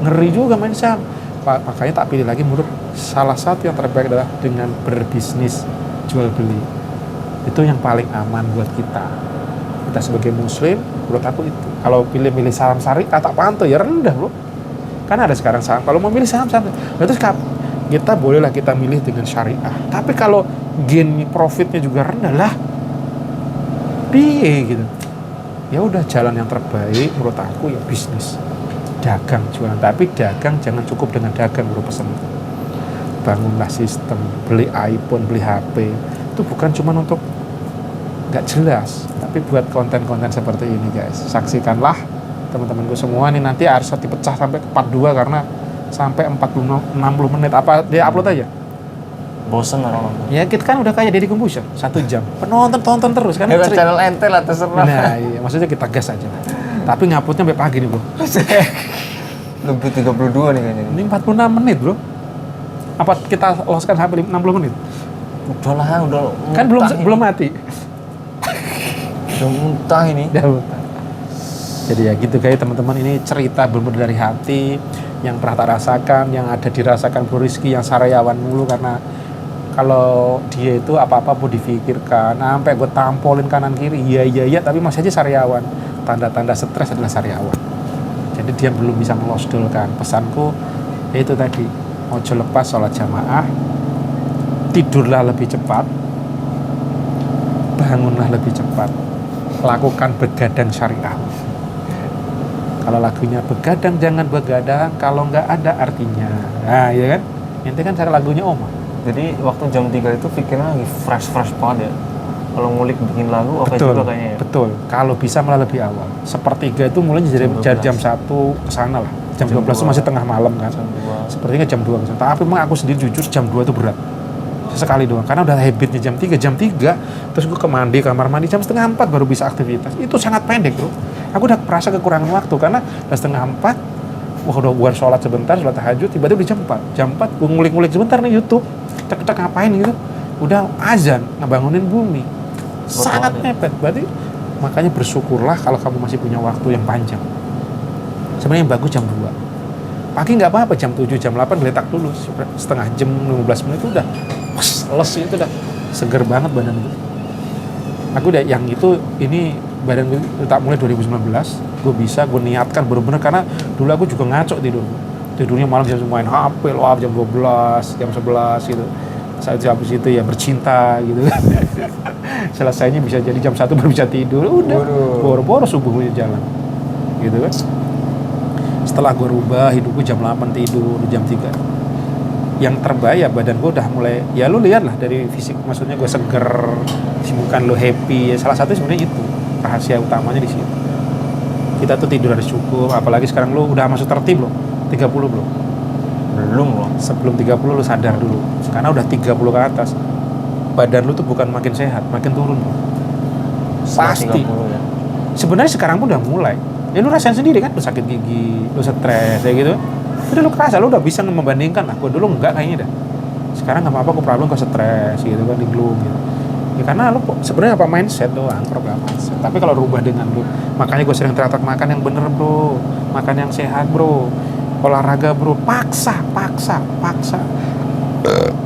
ngeri juga main saham. Makanya tak pilih lagi, menurut salah satu yang terbaik adalah dengan berbisnis jual beli. Itu yang paling aman buat kita sebagai muslim. Menurut aku itu, kalau pilih saham syariah tak pantau ya rendah bro. Kan ada sekarang saham, kalau mau milih saham berarti kita bolehlah kita milih dengan syariah. Tapi kalau gain profitnya juga rendah lah, piye gitu. Ya udah, jalan yang terbaik menurut aku ya bisnis, dagang, jualan. Tapi dagang jangan cukup dengan dagang bro, pesen. Bangunlah sistem, beli iPhone, beli HP. Itu bukan cuma untuk nggak jelas, tapi buat konten-konten seperti ini guys. Saksikanlah teman-temanku semua nih, nanti harus dipecah sampai ke part 2 karena sampai 40-60 menit apa dia upload aja. Bosen orang. Ya kita kan udah kayak Deddy Corbuzier, 1 jam. Penonton tonton terus kan. Channel ente lah terserah. Nah iya, maksudnya kita gas aja. Tapi nguploadnya sampai pagi nih bro. Lebih 32 nih kayaknya. Ini 46 menit bro. Apa kita loskan sampai 60 menit? Udah lah, udah. Kan belum mati. Udah muntah ini. Udah muntah. Jadi ya gitu guys teman-teman, ini cerita benar-benar dari hati yang pernah tak rasakan, yang ada dirasakan Bro Rizky yang sariawan mulu. Karena kalau dia itu apa-apa mau difikirkan, sampai gue tampolin kanan kiri, iya tapi masih aja sariawan. Tanda-tanda stres adalah sariawan. Jadi dia belum bisa melosdolkan. Pesanku itu tadi, ojo lepas sholat jamaah, tidurlah lebih cepat, bangunlah lebih cepat, lakukan begadang syariah. Kalau lagunya begadang jangan begadang kalau nggak ada artinya. Nah ya kan, nanti kan cara lagunya Oma. Jadi waktu jam 3 itu pikirnya lagi fresh banget ya. Kalau ngulik bikin lagu oke juga kayaknya ya. Betul, kalau bisa malah lebih awal. Sepertiga itu mulai jadi jam 1 kesana lah. Jam 12 itu masih tengah malam kan. Sepertinya jam 2 kesana. Tapi memang aku sendiri jujur jam 2 itu berat. Sesekali doang, karena udah habitnya jam 3, terus gue ke kamar mandi jam 3:30 baru bisa aktivitas. Itu sangat pendek bro. Aku udah merasa kekurangan waktu, karena udah 3:30, wah udah buat sholat sebentar, sholat tahajud, tiba-tiba di jam 4 gue ngulik-ngulik sebentar nih YouTube, cek ngapain gitu, udah azan, ngebangunin bumi. Sangat mepet, berarti makanya bersyukurlah kalau kamu masih punya waktu yang panjang. Sebenarnya yang bagus jam 2. Pagi nggak apa-apa, jam 7, jam 8 geletak dulu, setengah jam, 15 menit itu udah les, itu udah seger banget badan itu. Aku udah yang itu, ini badan gue tak mulai 2019, gue niatkan bener-bener, karena dulu aku juga ngaco tidurnya malam jam main HP, jam 12, jam 11 gitu. Saat habis itu ya bercinta gitu. Selesainya bisa jadi jam 1 baru bisa tidur, udah boro-boro subuhnya jalan gitu kan. Setelah gue rubah hidupku jam 8 tidur, jam 3 yang terbaik ya badan gue udah mulai, ya lu lihat lah dari fisik, maksudnya gue seger, sibukan lu happy ya, salah satu sebenarnya itu rahasia utamanya di situ. Kita tuh tidur harus cukup, apalagi sekarang lu udah masuk tertib loh, 30 belum? Belum loh. Sebelum 30 lu sadar dulu, karena udah 30 ke atas badan lu tuh bukan makin sehat, makin turun bro. Pasti. 30 ya. Sebenarnya sekarang pun udah mulai. Ya lu rasain sendiri kan, lu sakit gigi, lu stres kayak gitu. Udah lu kerasa, lu udah bisa membandingkan. Aku dulu enggak kayaknya dah. Sekarang nggak apa-apa, aku problem, kok stres gitu kan, di gloom gitu. Ya karena lu sebenarnya apa mindset doang, program mindset. Tapi kalau rubah dengan lu, makanya gue sering teriak makan yang bener bro, makan yang sehat bro, olahraga bro, paksa.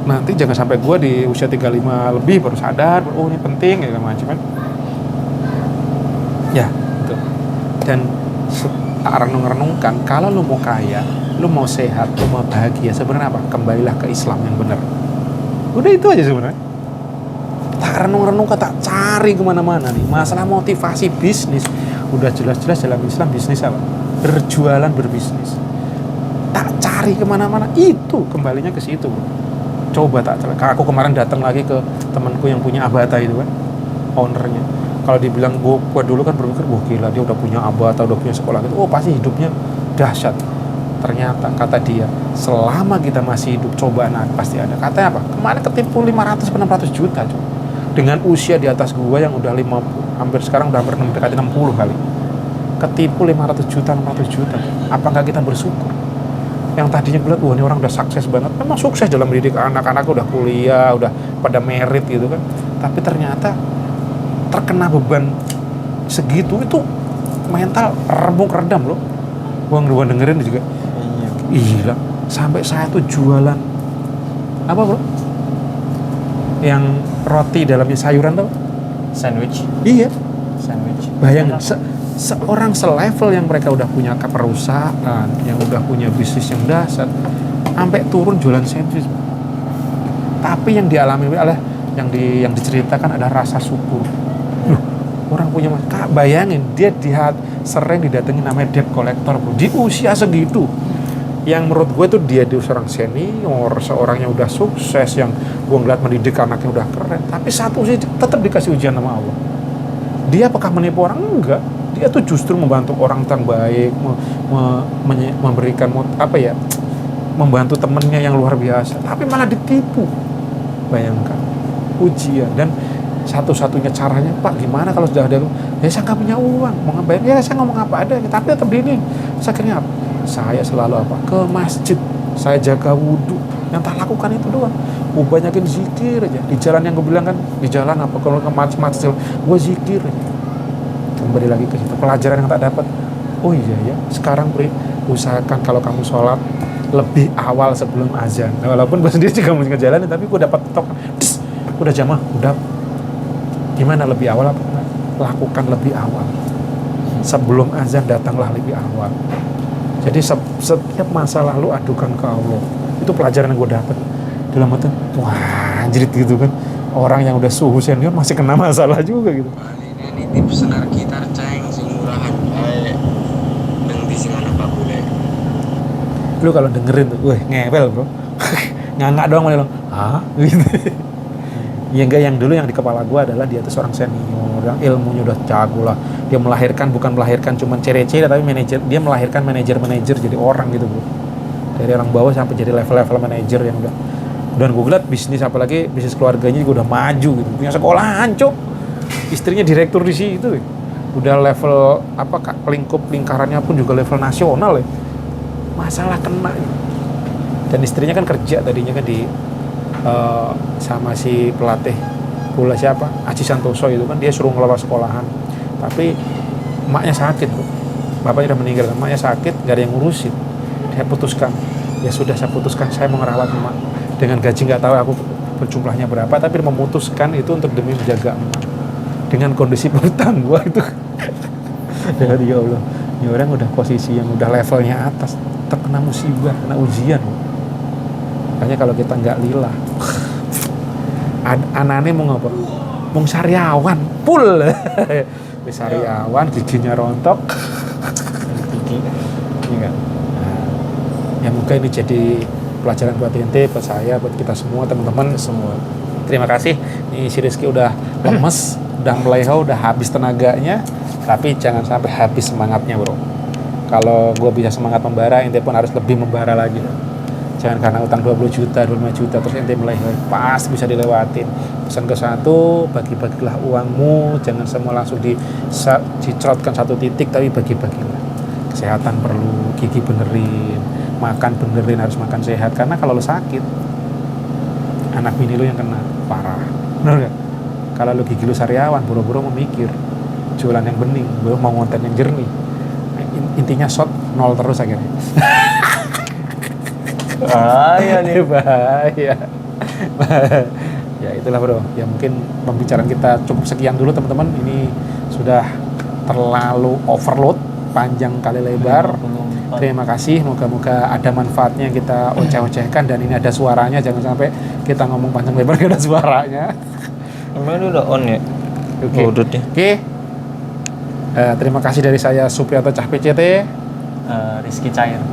Nanti jangan sampai gue di usia 35 lebih baru sadar, oh ini penting ya macam kan. Ya, gitu. Dan renung-renungkan, kalau lu mau kaya, lu mau sehat, lu mau bahagia, sebenarnya apa? Kembalilah ke Islam yang benar. Udah itu aja sebenarnya. Tak renung-renungkan, tak cari kemana-mana nih. Masalah motivasi bisnis, udah jelas-jelas dalam Islam bisnis apa? Berjualan, berbisnis. Tak cari kemana-mana, itu kembalinya ke situ. Coba tak celak. Aku kemarin datang lagi ke temanku yang punya Abata itu kan, ownernya. Kalau dibilang gua dulu kan berpikir, wah gila dia udah punya Abata, udah punya sekolah gitu. Oh pasti hidupnya dahsyat. Ternyata kata dia, selama kita masih hidup cobaan pasti ada. Katanya apa? Kemarin ketipu 500-600 juta coba. Dengan usia di atas gua yang udah 50, hampir sekarang udah mendekati 60 kali. Ketipu 500 juta, 600 juta. Apakah kita bersyukur? Yang tadinya gue lihat, wah ini orang udah sukses banget. Memang sukses dalam mendidik anak-anak, udah kuliah, udah pada merit gitu kan. Tapi ternyata terkena beban segitu itu mental remuk redam loh. Gua dengerin juga. Iya. Sampai saya tuh jualan apa bro? Yang roti dalamnya sayuran tuh? Sandwich. Iya. Sandwich. Bayangin seorang selevel yang mereka udah punya perusahaan, yang udah punya bisnis yang dasar, sampai turun jualan sandwich. Tapi yang dialami adalah yang diceritakan ada rasa syukur. Loh, orang punya Kak, bayangin dia sering didatengin namanya debt collector bro, di usia segitu. Yang menurut gue tuh dia seorang senior, seorang yang udah sukses, yang gue ngeliat mendidik anaknya udah keren. Tapi satu sih tetap dikasih ujian sama Allah. Dia apakah menipu orang? Enggak. Dia tuh justru membantu orang yang baik, memberikan membantu temennya yang luar biasa, tapi malah ditipu. Bayangkan ujian. Dan satu-satunya caranya, Pak gimana kalau sudah ada, ya saya nggak punya uang, mau ngapain? Ya saya ngomong apa ada, tapi tetap ini. Saya akhirnya apa? Saya selalu ke masjid, saya jaga wudhu. Yang tak lakukan itu doang. Gue banyakin zikir aja di jalan, yang gue bilang kan, di jalan apa kalau ke masjid gue zikir aja. Kembali lagi ke situ, pelajaran yang tak dapat. Oh iya ya, sekarang usahakan kalau kamu sholat lebih awal sebelum azan. Nah, walaupun gue sendiri juga mesti ngejalanin, tapi gue dapat tok, udah jamaah, udah gimana lebih awal apa? Lakukan lebih awal. Sebelum azan datanglah lebih awal. Jadi setiap masa lalu adukan ke Allah. Itu pelajaran yang gue dapat. Dalam hati, wah anjrit gitu kan. Orang yang udah suhu senior masih kena masalah juga gitu. Ini tips senar gitar ceng sing murahan ae nang di sing ana bakule. Lu kalau dengerin tuh, wah ngewel bro. Ngangak doang malah. Hah? Gitu. Ya enggak, yang dulu yang di kepala gua adalah dia tuh seorang senior, yang ilmunya udah jago lah. Dia bukan melahirkan cuman cere-cere, tapi dia melahirkan manajer jadi orang gitu bro. Dari orang bawah sampai jadi level-level manajer yang udah. Dan gue liat bisnis, apalagi bisnis keluarganya juga udah maju gitu. Punya sekolahan cok. Istrinya direktur di situ. Udah level lingkarannya pun juga level nasional ya. Masalah kena. Dan istrinya kan kerja tadinya kan di sama si pelatih bola siapa? Aji Santoso itu kan, dia suruh ngelola sekolahan. Tapi emaknya sakit bro. Bapaknya udah meninggal, emaknya sakit, gak ada yang ngurusin. Dia putuskan, ya sudah saya putuskan, saya mau ngerawat emak. Dengan gaji nggak tahu aku berjumlahnya berapa, tapi memutuskan itu untuk demi menjaga emak. Dengan kondisi berhutang gua itu. Dan ya Allah, ini orang udah posisi yang udah levelnya atas, terkena musibah, kena ujian. Makanya kalau kita nggak lillah, anaknya mau ngapa? Mau sariawan, full. Sariawan, giginya rontok. Gigi, enggak. Ya mungkin ini jadi pelajaran buat ente, buat saya, buat kita semua, teman-teman semua. Terima kasih. Ini si Rizky udah lemes, udah melehoi, udah habis tenaganya, tapi jangan sampai habis semangatnya bro. Kalau gue bisa semangat membara, ente pun harus lebih membara lagi. Jangan karena utang 20 juta, 25 juta terus ente melehoi, pasti bisa dilewatin. Pesan ke satu, bagi-bagilah uangmu, jangan semua langsung dicerotkan satu titik, tapi bagi-bagilah. Kesehatan perlu, gigi benerin, makan benerin, harus makan sehat. Karena kalau lo sakit, anak bini lo yang kena parah. Bener gak? Kalau lo gigi lo sariawan, buru-buru memikir jualan yang bening, belum mau konten yang jernih. Intinya shot nol terus akhirnya. Bahaya nih. Bahaya. Ya itulah bro. Ya mungkin pembicaraan kita cukup sekian dulu teman-teman. Ini sudah terlalu overload, panjang kali lebar. Terima kasih, moga-moga ada manfaatnya yang kita oceh-ocehkan, dan ini ada suaranya, jangan sampai kita ngomong panjang lebar gak ada suaranya. Emang ini udah on ya? Oke. Oh, udah deh. Oke. Terima kasih dari saya Supriyato Cah PCT. Rizky Cair.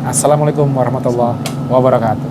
Assalamualaikum warahmatullahi wabarakatuh.